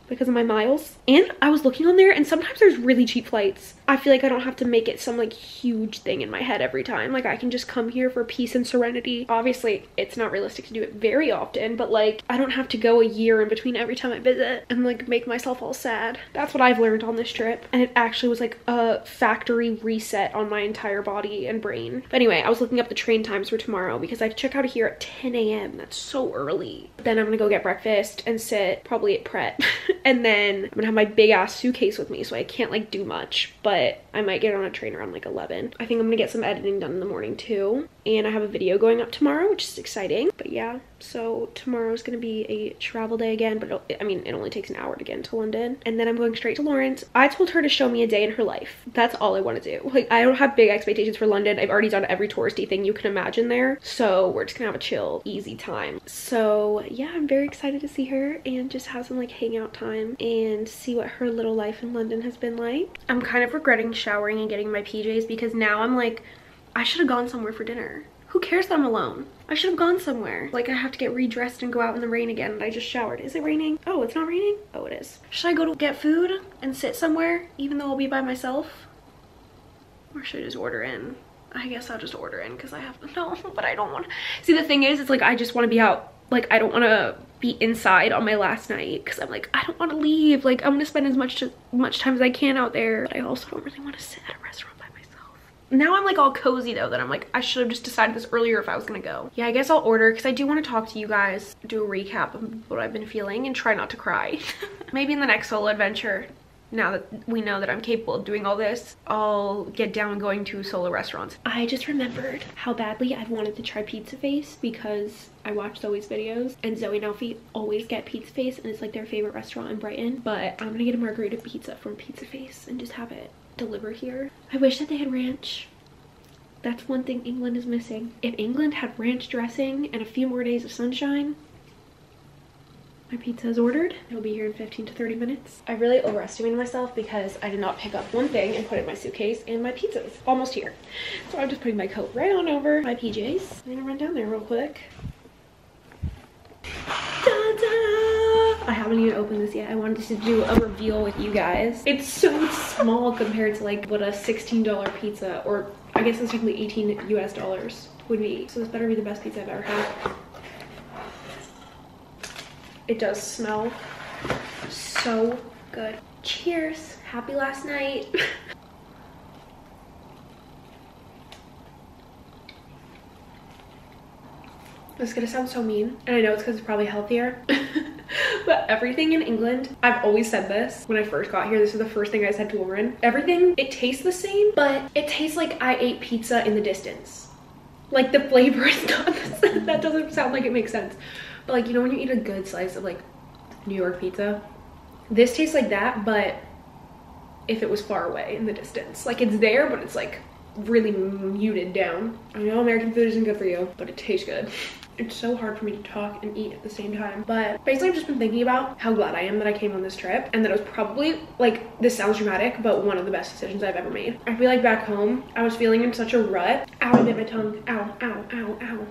[SPEAKER 1] because of my miles. And I was looking on there and sometimes there's really cheap flights. I feel like I don't have to make it some like huge thing in my head every time. Like I can just come here for peace and serenity. Obviously it's not realistic to do it very often, but like I don't have to go a year in between every time I visit and like make myself all sad. That's what I've learned on this trip. And it actually was like a factory reset on my entire body and brain. But anyway, I was looking up the train times for tomorrow because I have to check out of here at 10 a.m. That's so early. Then I'm gonna go get breakfast and sit probably at Pret. And then I'm gonna have my big ass suitcase with me, so I can't like do much, but I might get on a train around like 11. I think I'm gonna get some editing done in the morning too. And I have a video going up tomorrow, which is exciting. But yeah, so tomorrow's gonna be a travel day again, but I mean, it only takes an hour to get into London. And then I'm going straight to Lauren's. I told her to show me a day in her life. That's all I want to do. Like, I don't have big expectations for London. I've already done every touristy thing you can imagine there. So we're just gonna have a chill, easy time. So yeah, I'm very excited to see her and just have some like hangout time and see what her little life in London has been like. I'm kind of regretting showering and getting my PJs because now I'm like, I should have gone somewhere for dinner. Who cares that I'm alone? I should have gone somewhere. Like I have to get redressed and go out in the rain again and I just showered. Is it raining? Oh, it's not raining? Oh, it is. Should I go to get food and sit somewhere even though I'll be by myself? Or should I just order in? I guess I'll just order in because I have, no, but I don't want to. See, the thing is, it's like I just want to be out. Like I don't want to be inside on my last night because I'm like, I don't want to leave. Like I want to spend as much time as I can out there. But I also don't really want to sit at a restaurant by myself. Now I'm like all cozy though, that I'm like, I should have just decided this earlier if I was gonna go. Yeah, I guess I'll order because I do want to talk to you guys, do a recap of what I've been feeling and try not to cry. Maybe in the next solo adventure, now that we know that I'm capable of doing all this, I'll get down going to solo restaurants. I just remembered how badly I've wanted to try Pizza Face because I watch Zoe's videos and Zoe and Alfie always get Pizza Face and it's like their favorite restaurant in Brighton. But I'm gonna get a margarita pizza from Pizza Face and just have it delivered here. I wish that they had ranch. That's one thing England is missing. If England had ranch dressing and a few more days of sunshine, my pizza is ordered. It'll be here in 15 to 30 minutes. I really overestimated myself because I did not pick up one thing and put it in my suitcase, and my pizza's almost here. So I'm just putting my coat right on over my PJs. I'm gonna run down there real quick. I haven't even opened this yet. I wanted to do a reveal with you guys. It's so small compared to like what a $16 pizza, or I guess it's technically 18 US dollars would be. So this better be the best pizza I've ever had. It does smell so good. Cheers. Happy last night. This is gonna sound so mean, and I know it's because it's probably healthier. But everything in England, I've always said this when I first got here, this is the first thing I said to Lauren, everything, it tastes the same, but it tastes like I ate pizza in the distance. Like the flavor is not the same. That doesn't sound like it makes sense. But like, you know when you eat a good slice of like New York pizza? This tastes like that, but if it was far away in the distance. Like it's there, but it's like really muted down. I know American food isn't good for you, but it tastes good. It's so hard for me to talk and eat at the same time. But basically I've just been thinking about how glad I am that I came on this trip and that it was probably, like, this sounds dramatic, but one of the best decisions I've ever made. I feel like back home, I was feeling in such a rut. Ow, I bit my tongue. Ow, ow, ow, ow.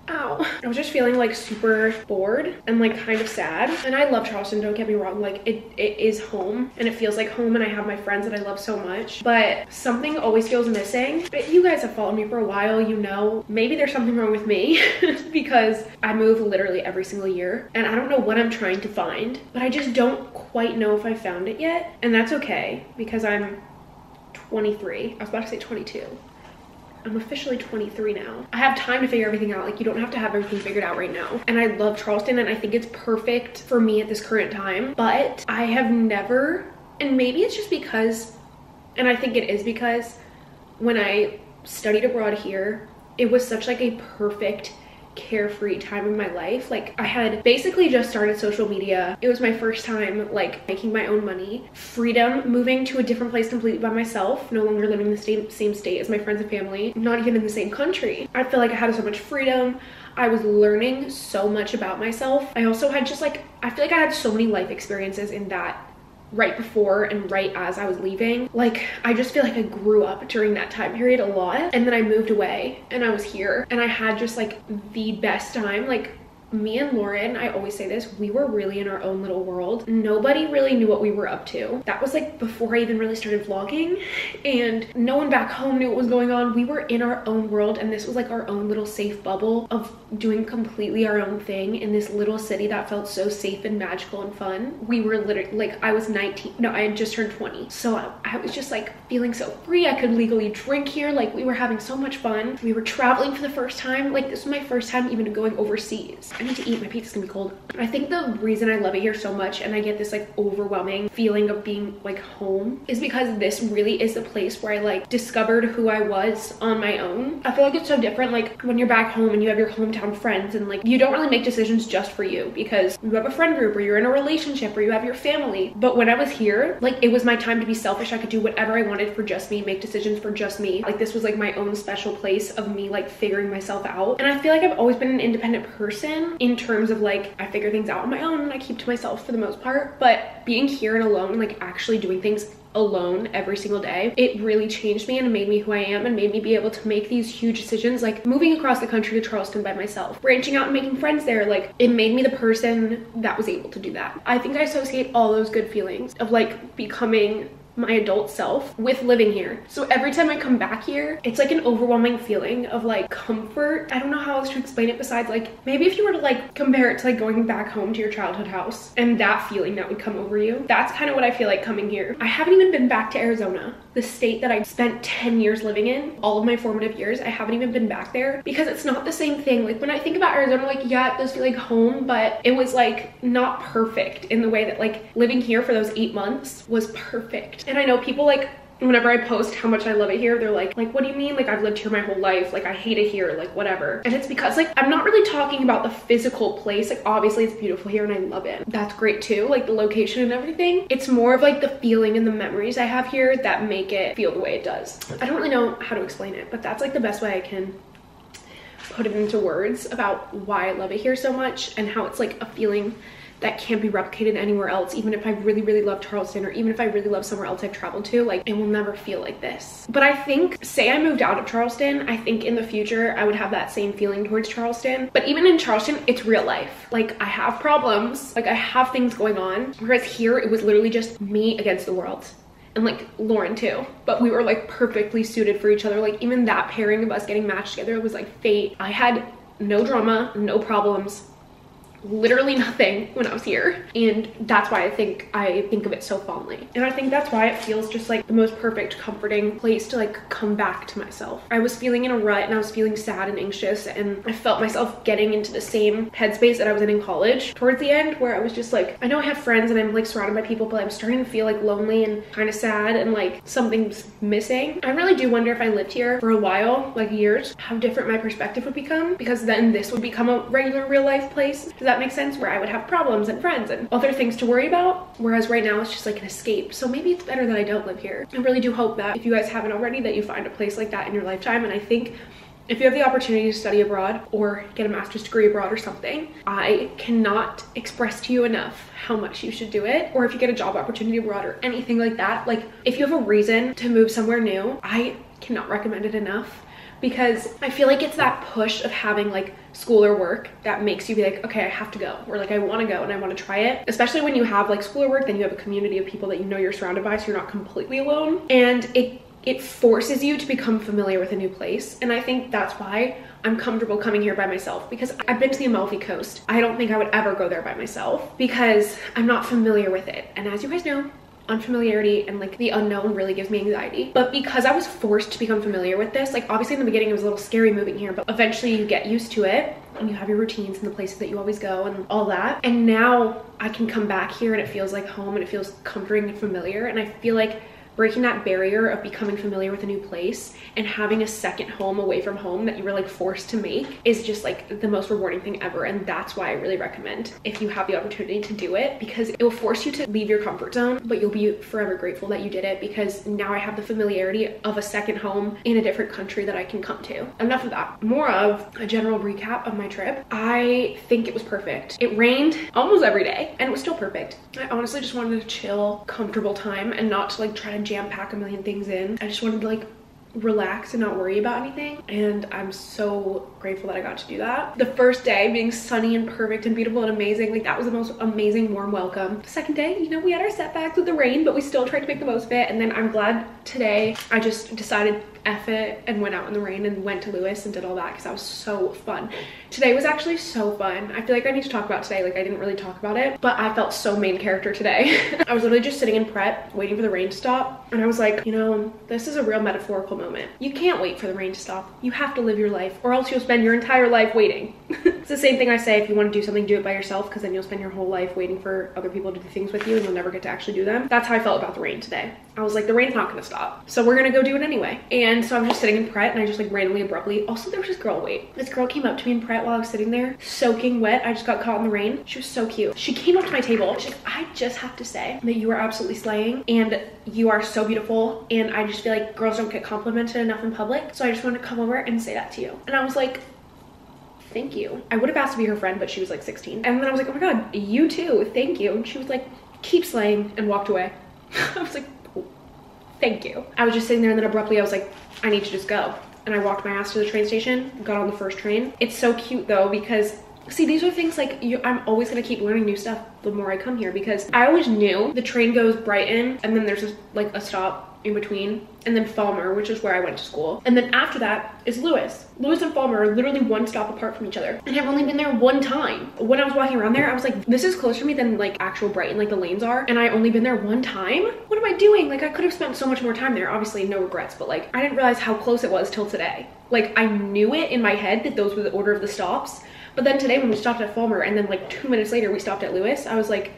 [SPEAKER 1] Ow. I was just feeling like super bored and like kind of sad. And I love Charleston, don't get me wrong. Like it is home and it feels like home and I have my friends that I love so much. But something always feels missing. But you guys have followed me for a while, you know, maybe there's something wrong with me because I move literally every single year. And I don't know what I'm trying to find, but I just don't quite know if I found it yet. And that's okay because I'm 23. I was about to say 22. I'm officially 23 now. I have time to figure everything out. Like you don't have to have everything figured out right now. And I love Charleston and I think it's perfect for me at this current time. But I have never, and maybe it's just because, and I think it is because when I studied abroad here, it was such like a perfect carefree time in my life. Like I had basically just started social media. It was my first time like making my own money, freedom, moving to a different place completely by myself, no longer living in the same state as my friends and family, not even in the same country. I feel like I had so much freedom. I was learning so much about myself. I also had just like, I feel like I had so many life experiences in that right before and right as I was leaving. Like I just feel like I grew up during that time period a lot, and then I moved away and I was here and I had just like the best time. Like me and Lauren, I always say this, we were really in our own little world. Nobody really knew what we were up to. That was like before I even really started vlogging, and no one back home knew what was going on. We were in our own world, and this was like our own little safe bubble of doing completely our own thing in this little city that felt so safe and magical and fun. We were literally like, I was 19, no, I had just turned 20. So I was just like feeling so free. I could legally drink here. Like we were having so much fun. We were traveling for the first time. Like this was my first time even going overseas. I need to eat, my pizza's gonna be cold. I think the reason I love it here so much and I get this like overwhelming feeling of being like home is because this really is the place where I like discovered who I was on my own. I feel like it's so different like when you're back home and you have your hometown friends and like you don't really make decisions just for you because you have a friend group or you're in a relationship or you have your family. But when I was here, like it was my time to be selfish. I could do whatever I wanted for just me, make decisions for just me. Like this was like my own special place of me like figuring myself out. And I feel like I've always been an independent person in terms of like I figure things out on my own and I keep to myself for the most part. But being here and alone, like actually doing things alone every single day, it really changed me and made me who I am and made me be able to make these huge decisions, like moving across the country to Charleston by myself, branching out and making friends there. Like it made me the person that was able to do that. I think I associate all those good feelings of like becoming my adult self with living here. So every time I come back here, it's like an overwhelming feeling of like comfort. I don't know how else to explain it besides like, maybe if you were to like compare it to like going back home to your childhood house and that feeling that would come over you, that's kind of what I feel like coming here. I haven't even been back to Arizona, the state that I spent 10 years living in, all of my formative years. I haven't even been back there because it's not the same thing. Like when I think about Arizona, like yeah, it does feel like home, but it was like not perfect in the way that like living here for those 8 months was perfect. And I know people like, whenever I post how much I love it here, they're like, what do you mean? Like I've lived here my whole life. Like I hate it here, like whatever. And it's because like, I'm not really talking about the physical place. Like obviously it's beautiful here and I love it. That's great too, like the location and everything. It's more of like the feeling and the memories I have here that make it feel the way it does. I don't really know how to explain it, but that's like the best way I can put it into words about why I love it here so much and how it's like a feeling that can't be replicated anywhere else. Even if I really, really love Charleston, or even if I really love somewhere else I've traveled to, like it will never feel like this. But I think, say I moved out of Charleston, I think in the future I would have that same feeling towards Charleston. But even in Charleston, it's real life. Like I have problems, like I have things going on. Whereas here, it was literally just me against the world. And like Lauren too, but we were like perfectly suited for each other. Like even that pairing of us getting matched together was like fate. I had no drama, no problems, literally nothing when I was here, and that's why I think of it so fondly. And I think that's why it feels just like the most perfect, comforting place to like come back to myself. I was feeling in a rut and I was feeling sad and anxious, and I felt myself getting into the same headspace that I was in college towards the end, where I was just like, I know I have friends and I'm like surrounded by people, but I'm starting to feel like lonely and kind of sad and like something's missing. I really do wonder if I lived here for a while, like years, how different my perspective would become, because then this would become a regular real life place. Does that make sense? Where I would have problems and friends and other things to worry about, whereas right now it's just like an escape. So maybe it's better that I don't live here. I really do hope that if you guys haven't already, that you find a place like that in your lifetime. And I think if you have the opportunity to study abroad or get a master's degree abroad or something, I cannot express to you enough how much you should do it. Or if you get a job opportunity abroad or anything like that, like if you have a reason to move somewhere new, I cannot recommend it enough. Because I feel like it's that push of having like school or work that makes you be like, okay, I have to go, or like I want to go and I want to try it. Especially when you have like school or work, then you have a community of people that you know you're surrounded by, so you're not completely alone. And it forces you to become familiar with a new place. And I think that's why I'm comfortable coming here by myself, because I've been to the Amalfi Coast. I don't think I would ever go there by myself because I'm not familiar with it. And as you guys know, unfamiliarity and like the unknown really gives me anxiety. But because I was forced to become familiar with this, like obviously in the beginning it was a little scary moving here, but eventually you get used to it and you have your routines and the places that you always go and all that. And now I can come back here and it feels like home and it feels comforting and familiar. And I feel like breaking that barrier of becoming familiar with a new place and having a second home away from home that you were like forced to make is just like the most rewarding thing ever. And that's why I really recommend, if you have the opportunity, to do it, because it will force you to leave your comfort zone, but you'll be forever grateful that you did it, because now I have the familiarity of a second home in a different country that I can come to. Enough of that. More of a general recap of my trip. I think it was perfect. It rained almost every day and it was still perfect. I honestly just wanted a chill, comfortable time and not to like try to jam pack a million things in. I just wanted to like relax and not worry about anything, and I'm so grateful that I got to do that. The first day being sunny and perfect and beautiful and amazing, like that was the most amazing warm welcome. The second day, you know, we had our setbacks with the rain, but we still tried to make the most of it. And then I'm glad today I just decided F it and went out in the rain and went to Lewis and did all that, because that was so fun. Today was actually so fun. I feel like I need to talk about today. Like I didn't really talk about it, but I felt so main character today. I was literally just sitting in Pret waiting for the rain to stop, and I was like, you know, this is a real metaphorical moment. You can't wait for the rain to stop. You have to live your life, or else you'll spend your entire life waiting. It's the same thing I say, if you want to do something, do it by yourself, because then you'll spend your whole life waiting for other people to do things with you and you'll never get to actually do them. That's how I felt about the rain today. I was like, the rain's not gonna stop, so we're gonna go do it anyway. And so I'm just sitting in Pret, and I just like randomly, abruptly, also there was this girl, this girl came up to me in Pret while I was sitting there soaking wet. I just got caught in the rain. She was so cute. She came up to my table. She's like, I just have to say that you are absolutely slaying and you are so beautiful, and I just feel like girls don't get complimented enough in public, so I just wanted to come over and say that to you. And I was like, thank you. I would have asked to be her friend, but she was like 16. And then I was like, oh my god, you too, thank you. And she was like, keep slaying, and walked away. I was like, oh, thank you. I was just sitting there, and then abruptly I was like, I need to just go. And I walked my ass to the train station, got on the first train. It's so cute though, because See, these are things like I'm always gonna keep learning new stuff the more I come here, because I always knew the train goes Brighton and then there's like a stop in between, and then Falmer, which is where I went to school, and then after that is Lewis. Lewis and Falmer are literally one stop apart from each other, and I've only been there one time. When I was walking around there, I was like, this is closer to me than like actual Brighton, like the lanes are, and I only been there one time. What am I doing? Like, I could have spent so much more time there. Obviously no regrets, but like I didn't realize how close it was till today. Like, I knew it in my head that those were the order of the stops, but then today when we stopped at Falmer and then like 2 minutes later we stopped at Lewis, I was like,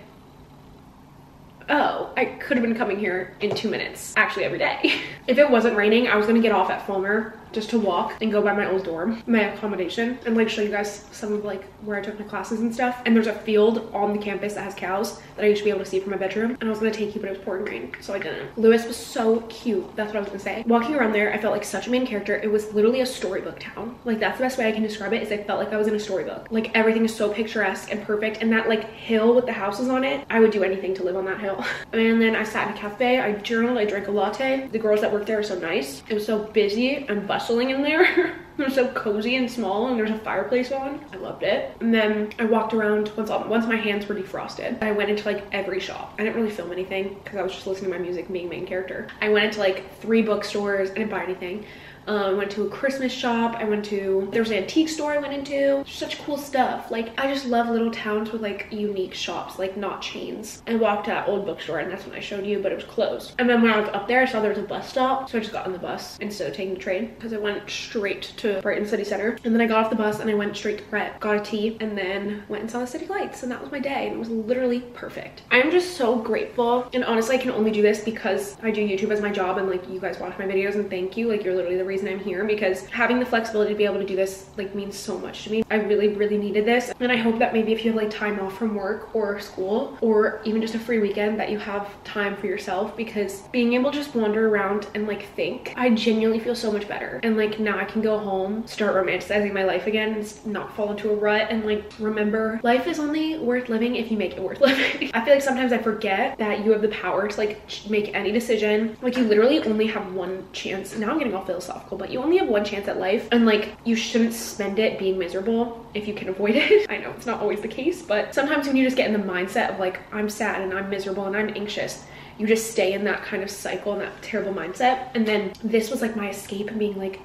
[SPEAKER 1] oh, I could have been coming here in 2 minutes, actually every day. If it wasn't raining, I was gonna get off at Falmer just to walk and go by my old dorm, my accommodation, and like show you guys some of like where I took my classes and stuff. And there's a field on the campus that has cows that I used to be able to see from my bedroom, and I was gonna take you, but it was pouring rain, so I didn't. Lewis was so cute. That's what I was gonna say. Walking around there, I felt like such a main character. It was literally a storybook town. Like, that's the best way I can describe it, is I felt like I was in a storybook. Like, everything is so picturesque and perfect, and that like hill with the houses on it, I would do anything to live on that hill. And then I sat in a cafe, I journaled, I drank a latte. The girls that worked there are so nice. It was so busy and bustling in there. It was so cozy and small, and there's a fireplace on. I loved it. And then I walked around once my hands were defrosted. I went into like every shop. I didn't really film anything because I was just listening to my music, being main character. I went into like 3 bookstores. I didn't buy anything. I went to a Christmas shop. There was an antique store I went into. Such cool stuff. Like, I just love little towns with like unique shops, like not chains. I walked to that old bookstore, and that's when I showed you, but it was closed. And then when I was up there, I saw there was a bus stop, so I just got on the bus instead of taking the train, because I went straight to Brighton City Center. And then I got off the bus and I went straight to Pret, got a tea, and then went and saw the city lights, and that was my day, and it was literally perfect. I'm just so grateful, and honestly I can only do this because I do YouTube as my job, and like you guys watch my videos, and thank you. Like, you're literally the reason I'm here, because having the flexibility to be able to do this like means so much to me. I really needed this, and I hope that maybe if you have like time off from work or school, or even just a free weekend, that you have time for yourself, because being able to just wander around and like think, I genuinely feel so much better. And like now I can go home, start romanticizing my life again, and not fall into a rut, and like remember life is only worth living if you make it worth living. I feel like sometimes I forget that you have the power to like make any decision. Like, you literally only have one chance. Now I'm getting all philosophical, but you only have one chance at life, and like you shouldn't spend it being miserable if you can avoid it. I know it's not always the case, but sometimes when you just get in the mindset of like, I'm sad and I'm miserable and I'm anxious, you just stay in that kind of cycle and that terrible mindset. And then this was like my escape, and being like,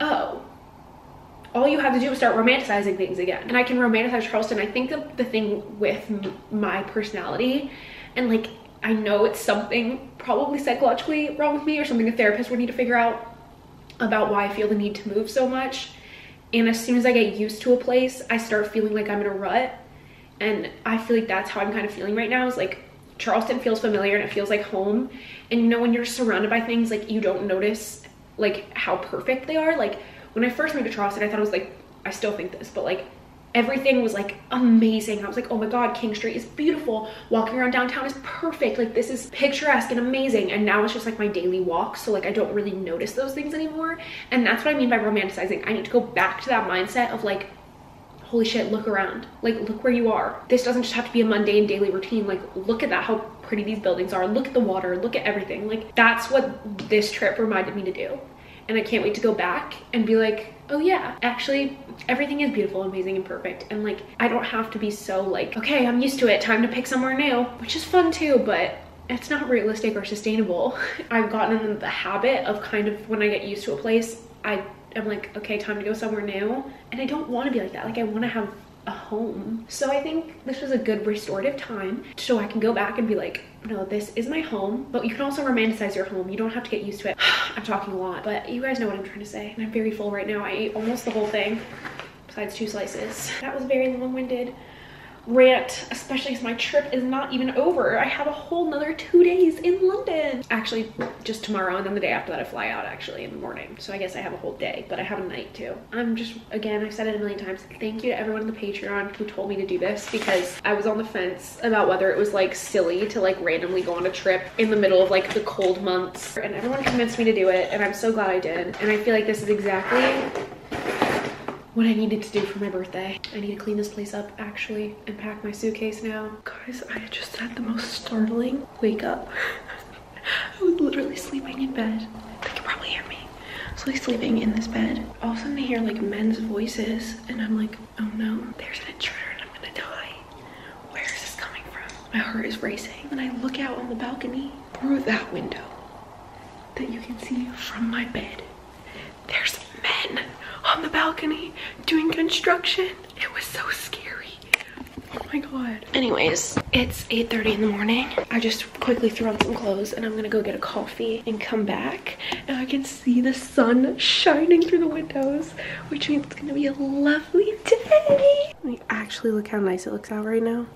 [SPEAKER 1] oh, all you have to do is start romanticizing things again. And I can romanticize Charleston. I think the thing with my personality, and like, I know it's something probably psychologically wrong with me, or something a therapist would need to figure out about why I feel the need to move so much. And as soon as I get used to a place, I start feeling like I'm in a rut. And I feel like that's how I'm kind of feeling right now, is like Charleston feels familiar and it feels like home. And you know, when you're surrounded by things, like you don't notice like how perfect they are. Like, when I first moved to Charleston, I thought it was like, I still think this, but like everything was like amazing. I was like, oh my god, King Street is beautiful, walking around downtown is perfect, like this is picturesque and amazing. And now it's just like my daily walk, so like I don't really notice those things anymore. And that's what I mean by romanticizing. I need to go back to that mindset of like, holy shit, look around, like look where you are. This doesn't just have to be a mundane daily routine. Like, look at that, how pretty these buildings are, look at the water, look at everything. Like, that's what this trip reminded me to do. And I can't wait to go back and be like, oh yeah, actually everything is beautiful, amazing, and perfect. And like, I don't have to be so like, okay, I'm used to it, time to pick somewhere new, which is fun too, but it's not realistic or sustainable. I've gotten in the habit of kind of, when I get used to a place, I'm like, okay, time to go somewhere new. And I don't want to be like that. Like, I want to have a home. So I think this was a good restorative time, so I can go back and be like, no, this is my home. But you can also romanticize your home. You don't have to get used to it. I'm talking a lot, but you guys know what I'm trying to say. And I'm very full right now. I ate almost the whole thing, besides 2 slices. That was very long-winded rant, especially because my trip is not even over. I have a whole nother 2 days in London. Actually, just tomorrow, and then the day after that I fly out actually in the morning. So I guess I have a whole day, but I have a night too. I'm just, again, I've said it a million times, thank you to everyone in the Patreon who told me to do this, because I was on the fence about whether it was like silly to like randomly go on a trip in the middle of like the cold months, and everyone convinced me to do it, and I'm so glad I did. And I feel like this is exactly what I needed to do for my birthday. I need to clean this place up actually and pack my suitcase now. Guys, I just had the most startling wake up. I was literally sleeping in bed. They can probably hear me. So he's sleeping in this bed. All of a sudden I hear like men's voices and I'm like, oh no, there's an intruder and I'm gonna die. Where is this coming from? My heart is racing. And I look out on the balcony through that window that you can see from my bed. There's men on the balcony doing construction. It was so scary. Oh my god. Anyways, it's 8:30 in the morning. I just quickly threw on some clothes and I'm gonna go get a coffee and come back. And I can see the sun shining through the windows, which means it's gonna be a lovely day. Let me actually look how nice it looks out right now.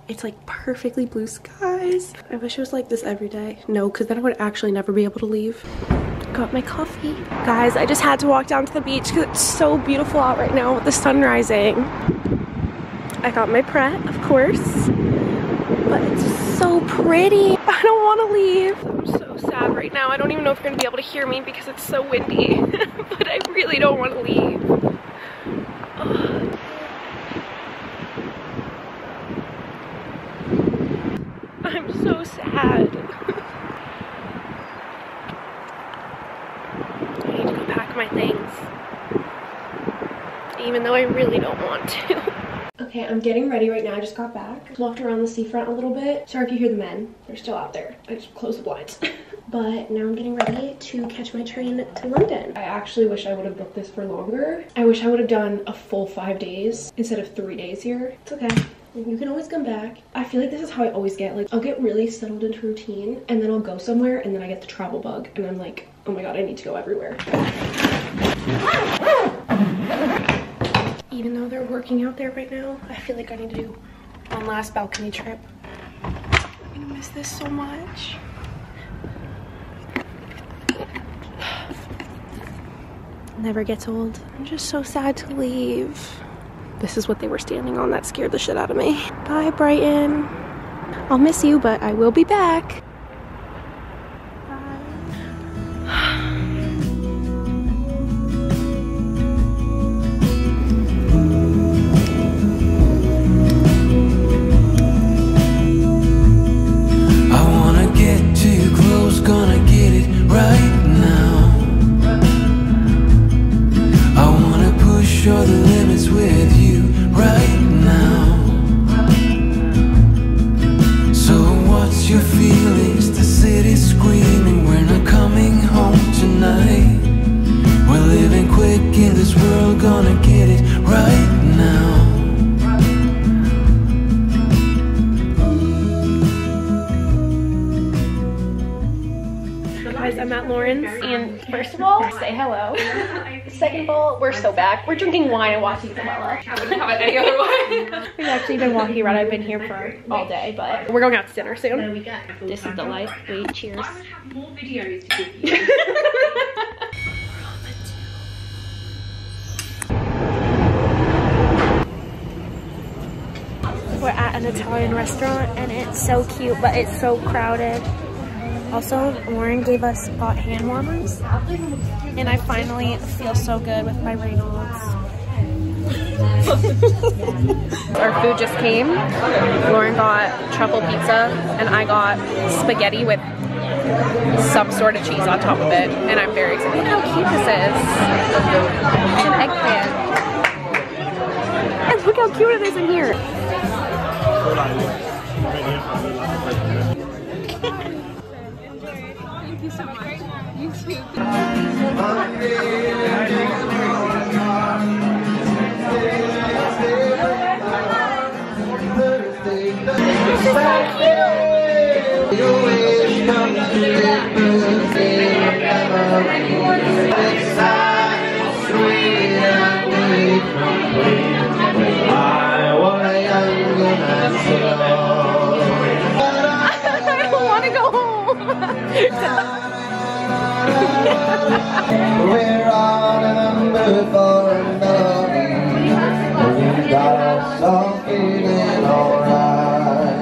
[SPEAKER 1] It's like perfectly blue skies. I wish it was like this every day. No, because then I would actually never be able to leave. Got my coffee. Guys, I just had to walk down to the beach because it's so beautiful out right now with the sun rising. I got my Pret, of course, but it's so pretty. I don't want to leave. I'm so sad right now. I don't even know if you're gonna be able to hear me because it's so windy, but I really don't want to leave. Ugh. I'm so sad. I need to go pack my things, even though I really don't want to. Okay, I'm getting ready right now. I just got back. Walked around the seafront a little bit. Sorry if you hear the men. They're still out there. I just closed the blinds. But now I'm getting ready to catch my train to London. I actually wish I would have booked this for longer. I wish I would have done a full 5 days instead of 3 days here. It's okay. You can always come back. I feel like this is how I always get. Like, I'll get really settled into routine and then I'll go somewhere and then I get the travel bug and I'm like, oh my god, I need to go everywhere. Even though they're working out there right now, I feel like I need to do one last balcony trip. I'm gonna miss this so much. Never gets old. I'm just so sad to leave. This is what they were standing on that scared the shit out of me. Bye, Brighton. I'll miss you, but I will be back.
[SPEAKER 5] Show the limits with you right now. So what's your feelings? The city's screaming, we're not coming home tonight. We're living quick in this world, gonna get it right now.
[SPEAKER 1] Guys, I'm at Lauren's, and first of all, say hello. Second of all, we're so back. We're drinking wine and watching Isabella.
[SPEAKER 2] I wouldn't have it any other way.
[SPEAKER 1] We've actually been walking around. I've been here for all day, but we're going out to dinner soon. This is the life. Wait, cheers.
[SPEAKER 2] I would have more videos to give you.
[SPEAKER 1] We're at an Italian restaurant, and it's so cute, but it's so crowded. Also, Lauren gave us hot hand warmers, and I finally feel so good with my Reynolds. Our food just came. Lauren got truffle pizza, and I got spaghetti with some sort of cheese on top of it, and I'm very excited. Look how cute this is. It's an eggplant. And look how cute it is in here. Thank you so much. You too. I want to go home.
[SPEAKER 6] We're on a number for a melody. We got us all feeling alright.